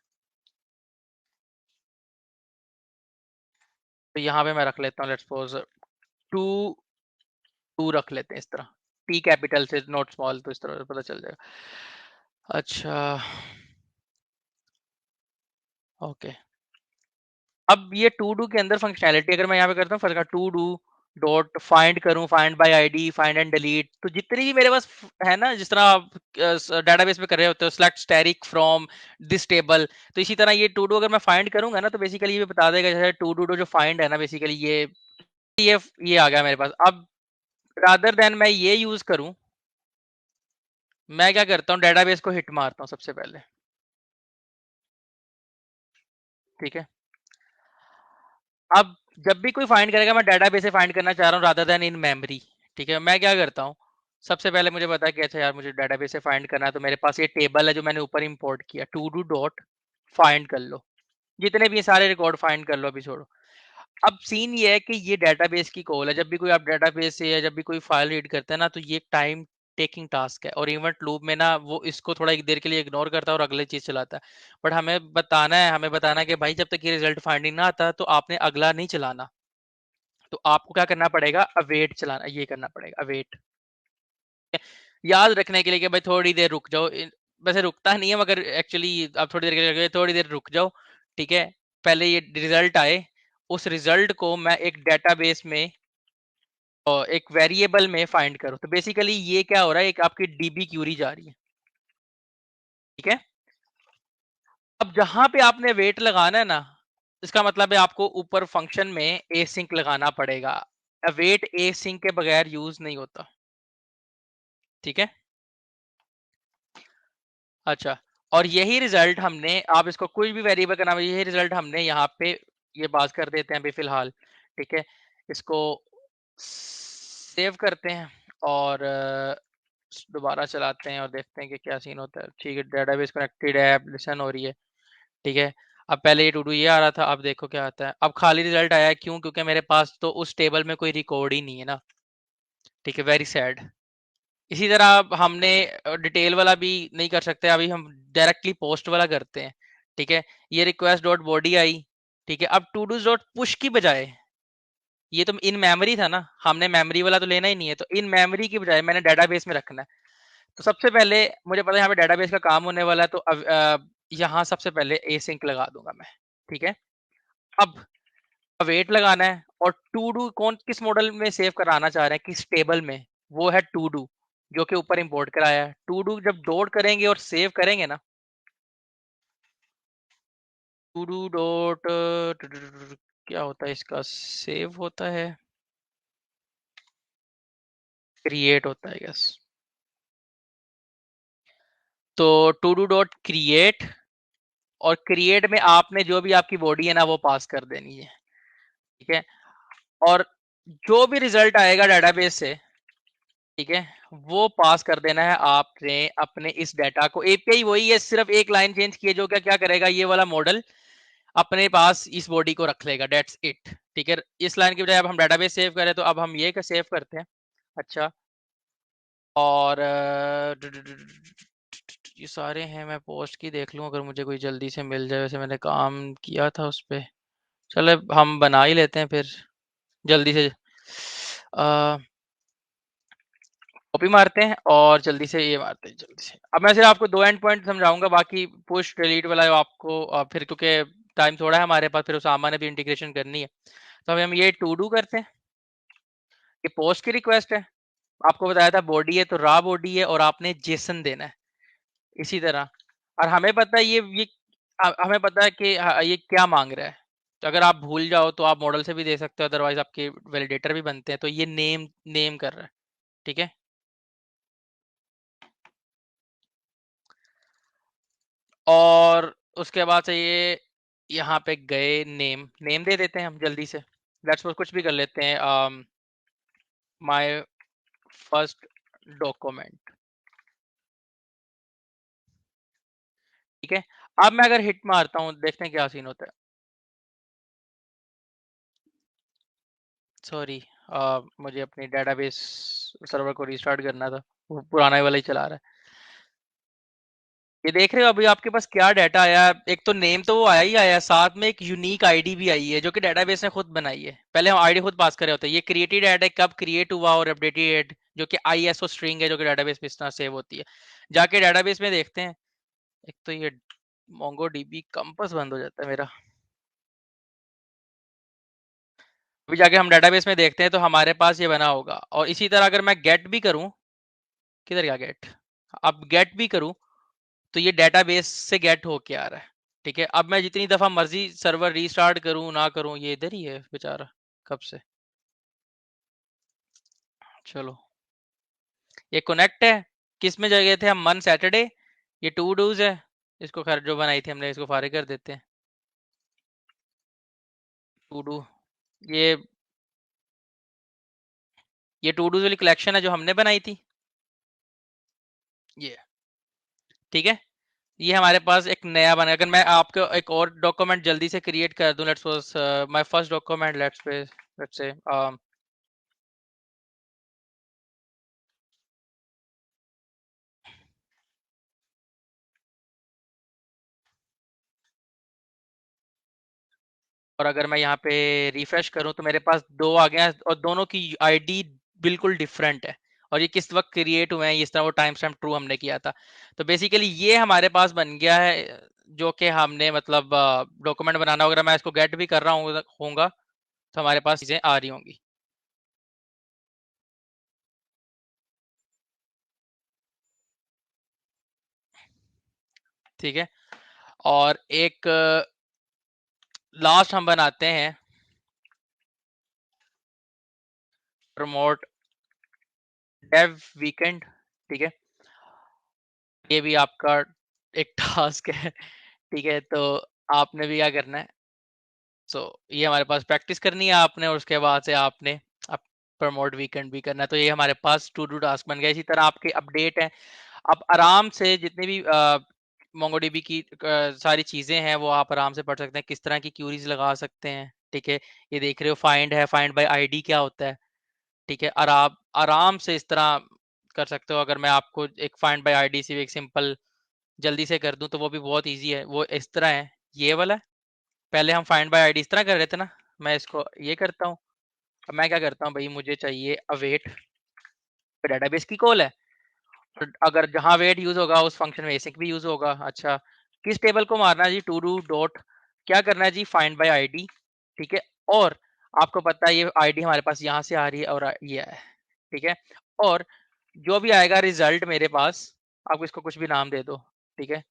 B: तो यहाँ पे मैं रख लेता हूँ लेट्स सपोज टू टू रख लेते हैं इस तरह, टी कैपिटल से नॉट स्मॉल, तो इस तरह से पता चल जाएगा। अच्छा ओके, अब ये टू डू के अंदर फंक्शनैलिटी अगर मैं यहाँ पे करता हूँ फर्क, टू डू डॉट फाइंड करूँ, find by ID, find and delete, तो जितनी भी मेरे पास है ना, जिस तरह आप डेटाबेस में कर रहे होते हो, select static from this table, तो इसी तरह ये टू डू अगर मैं फाइंड करूंगा ना तो बेसिकली ये बता देगा, जैसे टू डू जो फाइंड है ना, बेसिकली ये आ गया मेरे पास। अब रादर देन मैं ये यूज करूं, मैं क्या करता हूँ, डेटाबेस को हिट मारता हूँ सबसे पहले। ठीक है, अब जब भी कोई फाइंड करेगा, मैं डेटाबेस से फाइंड करना चाह रहा हूँ रादर देन इन मेमोरी। ठीक है, मैं क्या करता हूँ, सबसे पहले मुझे पता है कि अच्छा यार मुझे डेटाबेस से फाइंड करना है, तो मेरे पास ये टेबल है जो मैंने ऊपर इंपोर्ट किया, टू डू डॉट फाइंड कर लो, जितने भी सारे रिकॉर्ड फाइंड कर लो, अभी छोड़ो। अब सीन ये है कि ये डेटाबेस की कॉल है, जब भी कोई आप डेटाबेस से या जब भी कोई फाइल रीड करते हैं ना, तो ये टाइम टेकिंग टास्क है, और इवेंट लूप में ना वो इसको थोड़ा एक देर के लिए इग्नोर करता है और अगली चीज चलाता है। बट हमें बताना है कि भाई जब तक ये रिजल्ट फाइंडिंग ना आता तो आपने अगला नहीं चलाना, तो आपको क्या करना पड़ेगा, अवेट चलाना, ये करना पड़ेगा अवेट। याद रखने के लिए कि भाई थोड़ी देर रुक जाओ, वैसे रुकता नहीं है मगर एक्चुअली आप थोड़ी देर के लिए थोड़ी देर रुक जाओ। ठीक है, पहले ये रिजल्ट आए, उस रिजल्ट को मैं एक डेटाबेस में एक वेरिएबल में फाइंड करूं, तो बेसिकली ये क्या हो रहा है, एक आपकी डीबी क्यूरी जा रही है। ठीक है, अब जहां पे आपने वेट लगाना है ना, इसका मतलब है आपको ऊपर फंक्शन में एसिंक लगाना पड़ेगा, वेट एसिंक के बगैर यूज नहीं होता। ठीक है, अच्छा, और यही रिजल्ट हमने, आप इसको कोई भी वेरिएबल का नाम है, यही रिजल्ट हमने यहाँ पे ये बात कर देते हैं अभी फिलहाल। ठीक है, इसको सेव करते हैं और दोबारा चलाते हैं और देखते हैं कि क्या सीन होता है। ठीक है, डेटाबेस कनेक्टेड है, लिसन हो रही है। ठीक है, अब पहले ये टू डू ये आ रहा था, अब देखो क्या आता है, अब खाली रिजल्ट आया है, क्यों, क्योंकि मेरे पास तो उस टेबल में कोई रिकॉर्ड ही नहीं है ना। ठीक है, वेरी सैड। इसी तरह अब हमने डिटेल वाला भी नहीं कर सकते, अभी हम डायरेक्टली पोस्ट वाला करते हैं। ठीक है, ये रिक्वेस्ट डॉट बॉडी आई, ठीक है। अब टू डू डॉट पुश की बजाय, ये तो इन मेमोरी था ना, हमने मेमोरी वाला तो लेना ही नहीं है, तो इन मेमोरी की बजाय मैंने डेटाबेस में रखना है। तो सबसे पहले मुझे पता है यहाँ पे डेटाबेस का काम होने वाला है, तो अब यहाँ सबसे पहले एसिंक लगा दूंगा मैं। ठीक है। अब अवेट लगाना है, और टू डू कौन किस मॉडल में सेव कराना चाह रहे हैं, किस टेबल में, वो है टू डू, जो कि ऊपर इंपोर्ट कराया है। टू डू जब लोड करेंगे और सेव करेंगे ना, टू डू डॉट क्या होता है इसका, सेव होता है, क्रिएट होता है यस। तो टू डू डॉट क्रिएट, और क्रिएट में आपने जो भी आपकी बॉडी है ना वो पास कर देनी है। ठीक है। और जो भी रिजल्ट आएगा डेटाबेस से, ठीक है, वो पास कर देना है आपने अपने इस डाटा को। एपीआई वही है, सिर्फ एक लाइन चेंज किए, जो क्या क्या करेगा, ये वाला मॉडल अपने पास इस बॉडी को रख लेगा, डेट्स इट। ठीक है। इस लाइन की बजाय अब हम डेटाबेस सेव करें, तो अब हम ये सेव करते हैं। अच्छा, और ये सारे हैं, मैं पोस्ट की देख लूं अगर मुझे कोई जल्दी से मिल जाए, वैसे मैंने काम किया था उस पे। चलो हम बना ही लेते हैं फिर जल्दी से, कॉपी मारते हैं और जल्दी से ये मारते हैं जल्दी से। अब मैं सिर्फ आपको दो एंड पॉइंट समझाऊंगा, बाकी पुश डिलीट वाला आपको फिर, क्योंकि टाइम थोड़ा है हमारे पास, फिर उस सामान भी इंटीग्रेशन करनी है। तो अभी हम ये टू डू करते हैं, ये पोस्ट की रिक्वेस्ट है, आपको बताया था बॉडी है तो रा बॉडी है, और आपने जेसन देना है इसी तरह। और हमें पता है ये हमें पता है कि ये क्या मांग रहा है। तो अगर आप भूल जाओ तो आप मॉडल से भी दे सकते हो, अदरवाइज आपके वैलिडेटर भी बनते हैं। तो ये नेम नेम कर रहा है। ठीक है। और उसके बाद से ये यहाँ पे गए, नेम नेम दे देते हैं हम जल्दी से। लेट्स सपोज कुछ भी कर लेते हैं, माय फर्स्ट डॉक्यूमेंट। ठीक है। अब मैं अगर हिट मारता हूँ, देखते हैं क्या सीन होता है। सॉरी, मुझे अपनी डेटाबेस सर्वर को रिस्टार्ट करना था, वो पुराना वाला ही चला रहा है। ये देख रहे हो अभी आपके पास क्या डाटा आया है? एक तो नेम तो वो आया ही आया है, साथ में एक यूनिक आईडी भी आई है, जो कि डेटाबेस ने खुद बनाई है। पहले हम आईडी खुद पास करे होते हैं। ये क्रिएटेड ऐड है, कब क्रिएट हुआ, और अपडेटेड, जो कि आईएसओ स्ट्रिंग है, जो कि डेटाबेस में इस तरह सेव होती है। जाके डेटाबेस में देखते हैं। एक तो ये मोंगो डीबी कंपास बंद हो जाता है मेरा। अभी जाके हम डेटाबेस में देखते हैं, तो हमारे पास ये बना होगा। और इसी तरह अगर मैं गेट भी करूं, किधर गया गेट, अब गेट भी करूं, तो ये डेटाबेस से गेट होके आ रहा है। ठीक है। अब मैं जितनी दफा मर्जी सर्वर रीस्टार्ट करूं ना करूं, ये इधर ही है बेचारा कब से। चलो, ये कनेक्ट है, किस में जगह थे हम, मन सैटरडे। ये टू डूज है, इसको खैर जो बनाई थी हमने, इसको फारिग कर देते हैं। टू डू, ये ये टू डूज वाली कलेक्शन है जो हमने बनाई थी ये। ठीक है। ये हमारे पास एक नया बना। अगर मैं आपको एक और डॉक्यूमेंट जल्दी से क्रिएट कर दूं, let's suppose my first document, let's say और अगर मैं यहाँ पे रिफ्रेश करूँ, तो मेरे पास दो आ गए हैं, और दोनों की आईडी बिल्कुल डिफरेंट है। और ये किस वक्त क्रिएट हुए हैं, इस तरह वो टाइम स्टैम्प ट्रू हमने किया था। तो बेसिकली ये हमारे पास बन गया है, जो कि हमने मतलब डॉक्यूमेंट बनाना होगा। अगर मैं इसको गेट भी कर रहा होऊंगा, तो हमारे पास चीजें आ रही होंगी। ठीक है। और एक लास्ट हम बनाते हैं, प्रमोट डेव वीकेंड। ठीक है। ये भी आपका एक टास्क है। ठीक है। तो आपने भी क्या करना है, सो ये हमारे पास प्रैक्टिस करनी है आपने, और उसके बाद से आपने अब प्रमोट वीकेंड भी करना है। तो ये हमारे पास टू डू टास्क बन गया। इसी तरह आपके अपडेट हैं, आप आराम से जितने भी मोंगोडीबी की सारी चीजें हैं, वो आप आराम से पढ़ सकते हैं, किस तरह की क्यूरीज लगा सकते हैं। ठीक है। ये देख रहे हो, फाइंड है, फाइंड बाय आईडी क्या होता है। ठीक है। और आप आराम से इस तरह कर सकते हो। अगर मैं आपको एक फाइंड बाय आईडी से एक सिंपल जल्दी से कर दूं, तो वो भी बहुत ईजी है। वो इस तरह है, ये वाला है। पहले हम फाइंड बाय आईडी इस तरह कर रहे थे ना, मैं इसको ये करता हूँ। अब मैं क्या करता हूँ भाई, मुझे चाहिए अवेट, डेटाबेस की कॉल है, तो अगर जहां वेट यूज होगा उस फंक्शन में एसिक भी यूज होगा। अच्छा, किस टेबल को मारना है जी, टू डू डॉट क्या करना है जी, फाइंड बाय आईडी, ठीक है। और आपको पता है ये आईडी हमारे पास यहाँ से आ रही है और ये है, ठीक है। और जो भी आएगा रिजल्ट मेरे पास, आप इसको कुछ भी नाम दे दो, ठीक है।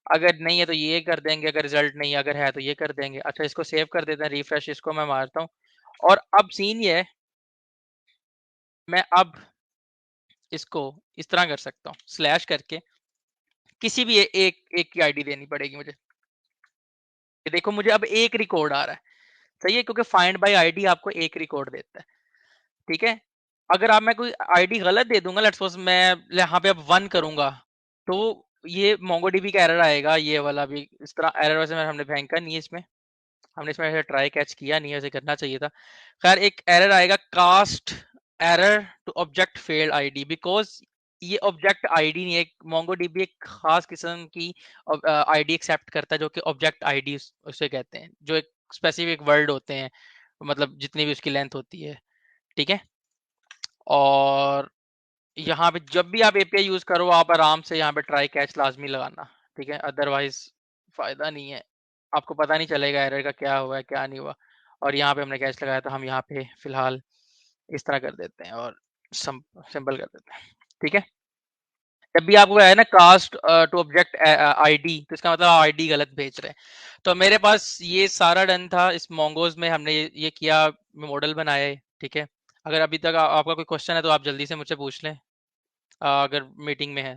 B: अगर नहीं है तो ये कर देंगे, अगर रिजल्ट नहीं है, अगर है तो ये कर देंगे। अच्छा, इसको सेव कर देते हैं, रिफ्रेश इसको मैं मारता हूँ। और अब सीन ये है, मैं अब इसको इस तरह कर सकता हूँ, स्लैश करके किसी भी एक एक की आईडी देनी पड़ेगी मुझे। ये देखो मुझे अब एक रिकॉर्ड आ रहा है, सही है, क्योंकि फाइंड बाय आईडी आपको एक रिकॉर्ड देता है, ठीक है। अगर आप मैं कोई आईडी गलत दे दूंगा, लेट्स सपोज मैं यहाँ पे अब 1 करूंगा, तो ये मोंगोडीबी का एरर आएगा, ये वाला भी इस तरह एरर। वैसे हमने फेंका नहीं है इसमें, हमने इसमें ऐसे ट्राई कैच किया नहीं है, ऐसे करना चाहिए था। खैर एक एरर आएगा, cast error to object failed ID, because ये ऑब्जेक्ट आईडी नहीं है, मोंगोडीबी एक खास किस्म की आईडी एक्सेप्ट करता है, जो कि ऑब्जेक्ट आईडी उसे कहते हैं, जो एक स्पेसिफिक वर्ड होते हैं, मतलब जितनी भी उसकी लेंथ होती है, ठीक है। और यहाँ पे जब भी आप एपीआई यूज करो, आप आराम से यहाँ पे ट्राई कैच लाजमी लगाना, ठीक है, अदरवाइज फायदा नहीं है, आपको पता नहीं चलेगा एरर का क्या हुआ है क्या नहीं हुआ। और यहाँ पे हमने कैच लगाया, तो हम यहाँ पे फिलहाल इस तरह कर देते हैं और सिंपल कर देते हैं, ठीक है। जब भी आपको है ना कास्ट टू ऑब्जेक्ट आईडी, तो इसका मतलब आईडी गलत भेज रहे हैं। तो मेरे पास ये सारा डन था, इस मोंगोज में हमने ये किया, मॉडल बनाया है, ठीक है। अगर अभी तक आपका कोई क्वेश्चन है तो आप जल्दी से मुझसे पूछ लें, अगर मीटिंग में है।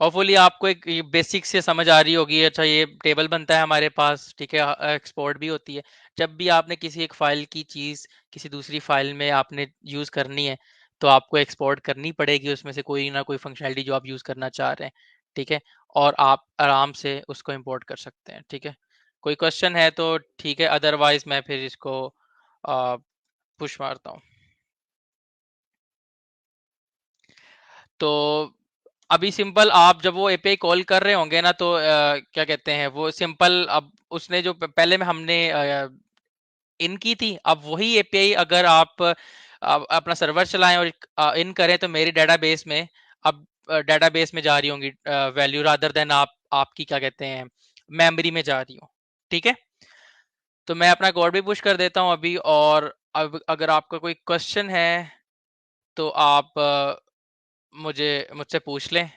B: होपफुली आपको एक बेसिक से समझ आ रही होगी। अच्छा, ये टेबल बनता है हमारे पास, ठीक है, एक्सपोर्ट भी होती है। जब भी आपने किसी एक फाइल की चीज़ किसी दूसरी फाइल में आपने यूज़ करनी है, तो आपको एक्सपोर्ट करनी पड़ेगी उसमें से कोई ना कोई फंक्शनैलिटी जो आप यूज़ करना चाह रहे हैं, ठीक है। और आप आराम से उसको इंपोर्ट कर सकते हैं, ठीक है। कोई क्वेश्चन है तो ठीक है, अदरवाइज मैं फिर इसको पुश मारता हूँ। तो अभी सिंपल आप जब वो एपीआई कॉल कर रहे होंगे ना, तो क्या कहते हैं वो सिंपल, अब उसने जो पहले में हमने इन की थी, अब वही एपीआई अगर आप अपना सर्वर चलाएं और इन करें, तो मेरी डेटाबेस में अब डेटाबेस में जा रही होंगी वैल्यू, रादर देन आप आपकी क्या कहते हैं मेमोरी में जा रही हो, ठीक है। तो मैं अपना कोड भी पुश कर देता हूँ अभी। और अब अगर आपका कोई क्वेश्चन है तो आप मुझे मुझसे पूछ लें,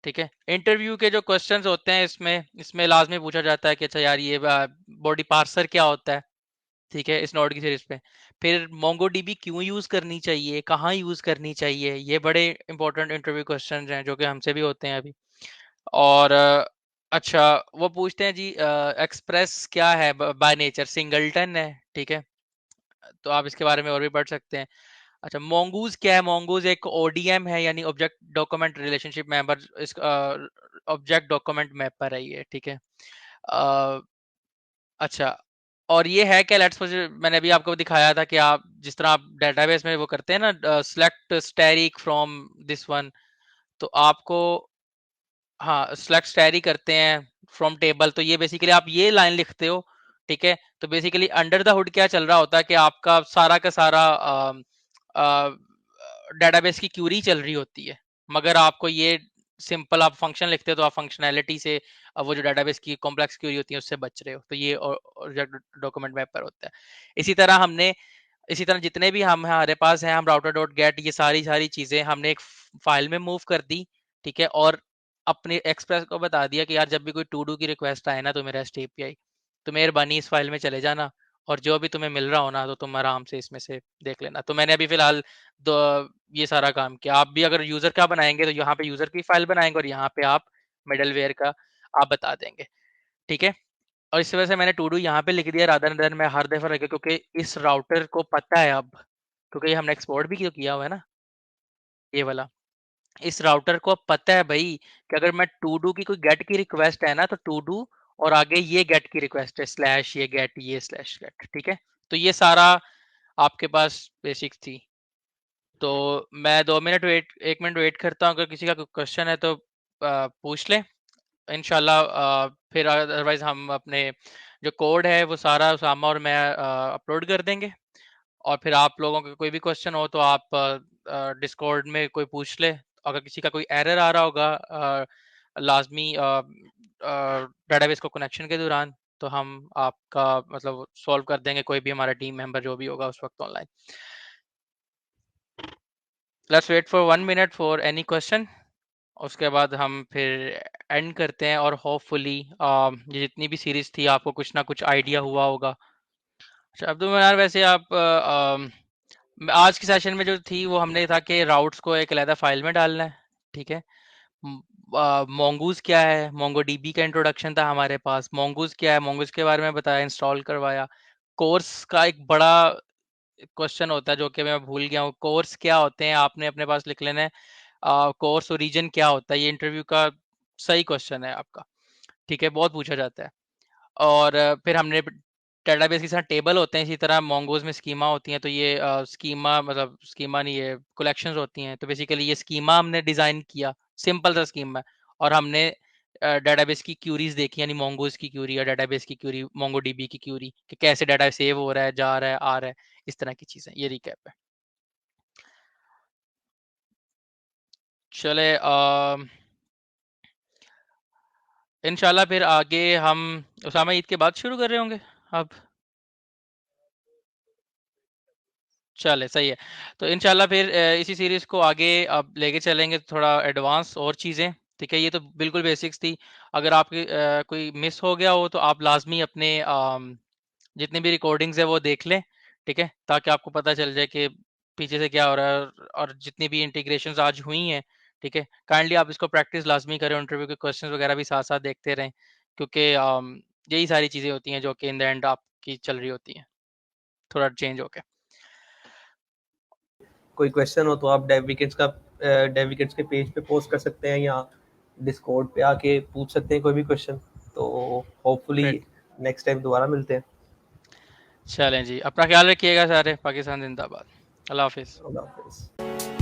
B: ठीक है। इंटरव्यू के जो क्वेश्चंस होते हैं, इसमें इसमें लाजमी पूछा जाता है कि अच्छा यार ये बॉडी पार्सर क्या होता है, ठीक है, इस नोड की सीरीज पे। फिर मोंगोडीबी क्यों यूज करनी चाहिए, कहाँ यूज करनी चाहिए, ये बड़े इंपॉर्टेंट इंटरव्यू क्वेश्चंस हैं जो कि हमसे भी होते हैं अभी। और अच्छा, वो पूछते हैं जी एक्सप्रेस क्या है, बाय नेचर सिंगलटन है, ठीक है। तो आप इसके बारे में और भी पढ़ सकते हैं। अच्छा, मोंगूज क्या है, मोंगूज एक ओडीएम है, यानी ऑब्जेक्ट डॉक्यूमेंट रिलेशनशिप मेंबर, इस ऑब्जेक्ट डॉक्यूमेंट मैपर है ये, ठीक है। अ, अच्छा, और ये है क्या, लेट्स सपोज मैंने अभी आपको दिखाया था कि आप जिस तरह आप डेटाबेस में वो करते हैं ना, select asterisk from this one, तो आपको, हाँ, सेलेक्ट स्टैरी करते हैं फ्रॉम टेबल, तो ये बेसिकली आप ये लाइन लिखते हो, ठीक है। तो बेसिकली अंडर द हुड क्या चल रहा होता है कि आपका सारा का सारा डेटाबेस की क्यूरी चल रही होती है, मगर आपको ये सिंपल आप फंक्शन लिखते हो, तो आप फंक्शनैलिटी से वो जो डेटाबेस की कॉम्प्लेक्स क्यूरी होती है उससे बच रहे हो, तो ये डॉक्यूमेंट मैपर होता है। इसी तरह हमने, इसी तरह जितने भी हम हमारे पास हैं, हम राउटर डॉट गेट, ये सारी सारी चीजें हमने एक फाइल में मूव कर दी, ठीक है। और अपने एक्सप्रेस को बता दिया कि यार जब भी कोई टू डू की रिक्वेस्ट आए ना, तो मेरा REST API, तो मेहरबानी इस फाइल में चले जाना, और जो भी तुम्हें मिल रहा हो ना, तो तुम आराम से इसमें से देख लेना। तो मैंने अभी फिलहाल दो ये सारा काम किया। आप भी अगर यूजर का बनाएंगे, तो यहाँ पे यूजर की फाइल बनाएंगे, और यहाँ पे आप मिडलवेयर का आप बता देंगे, ठीक है। और इस वजह से मैंने टू डू यहाँ पे लिख दिया, रादर देन मैं हर दफा रखा, क्योंकि इस राउटर को पता है अब, क्योंकि ये हमने एक्सपोर्ट भी किया हुआ है ना, ये वाला, इस राउटर को अब पता है भाई कि अगर मैं टू डू की कोई गेट की रिक्वेस्ट है ना, तो टू डू और आगे ये गेट की रिक्वेस्ट है, स्लैश ये गेट, ये स्लैश गेट, ठीक है। तो ये सारा आपके पास बेसिक्स थी। तो मैं 2 मिनट वेट 1 मिनट वेट करता हूँ, अगर किसी का कोई क्वेश्चन है तो पूछ ले। इंशाल्लाह फिर अदरवाइज हम अपने जो कोड है वो सारा उसामा और मैं अपलोड कर देंगे। और फिर आप लोगों का कोई भी क्वेश्चन हो तो आप डिस्कॉर्ड में कोई पूछ ले। अगर किसी का कोई एरर आ रहा होगा लाजमी डेटाबेस को कनेक्शन के दौरान, तो हम आपका मतलब सॉल्व कर देंगे, कोई भी हमारा टीम मेंबर जो भी होगा उस वक्त online. Let's wait for 1 minute for any question. उसके बाद हम फिर एंड करते हैं और होपफुली ये जितनी भी सीरीज थी आपको कुछ ना कुछ आइडिया हुआ होगा। अच्छा अब्दुल मनार, वैसे आप आज की सेशन में जो थी वो हमने था कि राउट्स को एक अलग फाइल में डालना है, ठीक है। मोंगूज क्या है, मोंगो डीबी का इंट्रोडक्शन था हमारे पास। मोंगूज क्या है, मोंगूज के बारे में बताया, इंस्टॉल करवाया। कोर्स का एक बड़ा क्वेश्चन होता है जो कि मैं भूल गया हूँ, कोर्स क्या होते हैं आपने अपने पास लिख लेना है। कोर्स ओरिजिन क्या होता है, ये इंटरव्यू का सही क्वेश्चन है आपका, ठीक है, बहुत पूछा जाता है। और फिर हमने डेटाबेस के साथ टेबल होते हैं, इसी तरह मोंगोज में स्कीमा होती हैं। तो ये स्कीमा मतलब स्कीमा नहीं, ये कलेक्शंस होती हैं। तो बेसिकली ये स्कीमा हमने डिज़ाइन किया, सिंपल सा स्कीमा है। और हमने डेटाबेस की क्यूरीज देखी, यानी मोंगोज की क्यूरी या डेटाबेस की क्यूरी, मोंगो डीबी की क्यूरी, कि कैसे डाटा सेव हो रहा है, जा रहा है, आ रहा है, इस तरह की चीज़ें। ये रिकैप है। चले इंशाल्लाह फिर आगे हम उसामा ईद के बाद शुरू कर रहे होंगे अब। चले सही है। तो इंशाल्लाह फिर इसी सीरीज को आगे अब लेके चलेंगे, थोड़ा एडवांस और चीज़ें, ठीक है। ये तो बिल्कुल बेसिक्स थी। अगर आपकी कोई मिस हो गया हो तो आप लाजमी अपने जितनी भी रिकॉर्डिंग्स है वो देख लें, ठीक है, ताकि आपको पता चल जाए कि पीछे से क्या हो रहा है। और जितनी भी इंटीग्रेशंस आज हुई हैं, ठीक है, काइंडली आप इसको प्रैक्टिस लाजमी करें, इंटरव्यू के क्वेश्चन वगैरह भी साथ साथ देखते रहें, क्योंकि यही सारी चीज़ें होती हैं जो कि इन द एंड आपकी चल रही होती हैं, थोड़ा चेंज होके।
A: कोई क्वेश्चन हो तो आप डेविकेट्स के पेज पे पोस्ट कर सकते हैं या डिस्कॉर्ड पे आके पूछ सकते हैं कोई भी क्वेश्चन। तो होपफुली
B: ग्रेट।
A: नेक्स्ट टाइम दोबारा मिलते हैं।
B: चलें जी, अपना ख्याल रखिएगा सारे। पाकिस्तान जिंदाबाद। अल्लाह हाफिज़।
A: अल्लाह हाफिज़।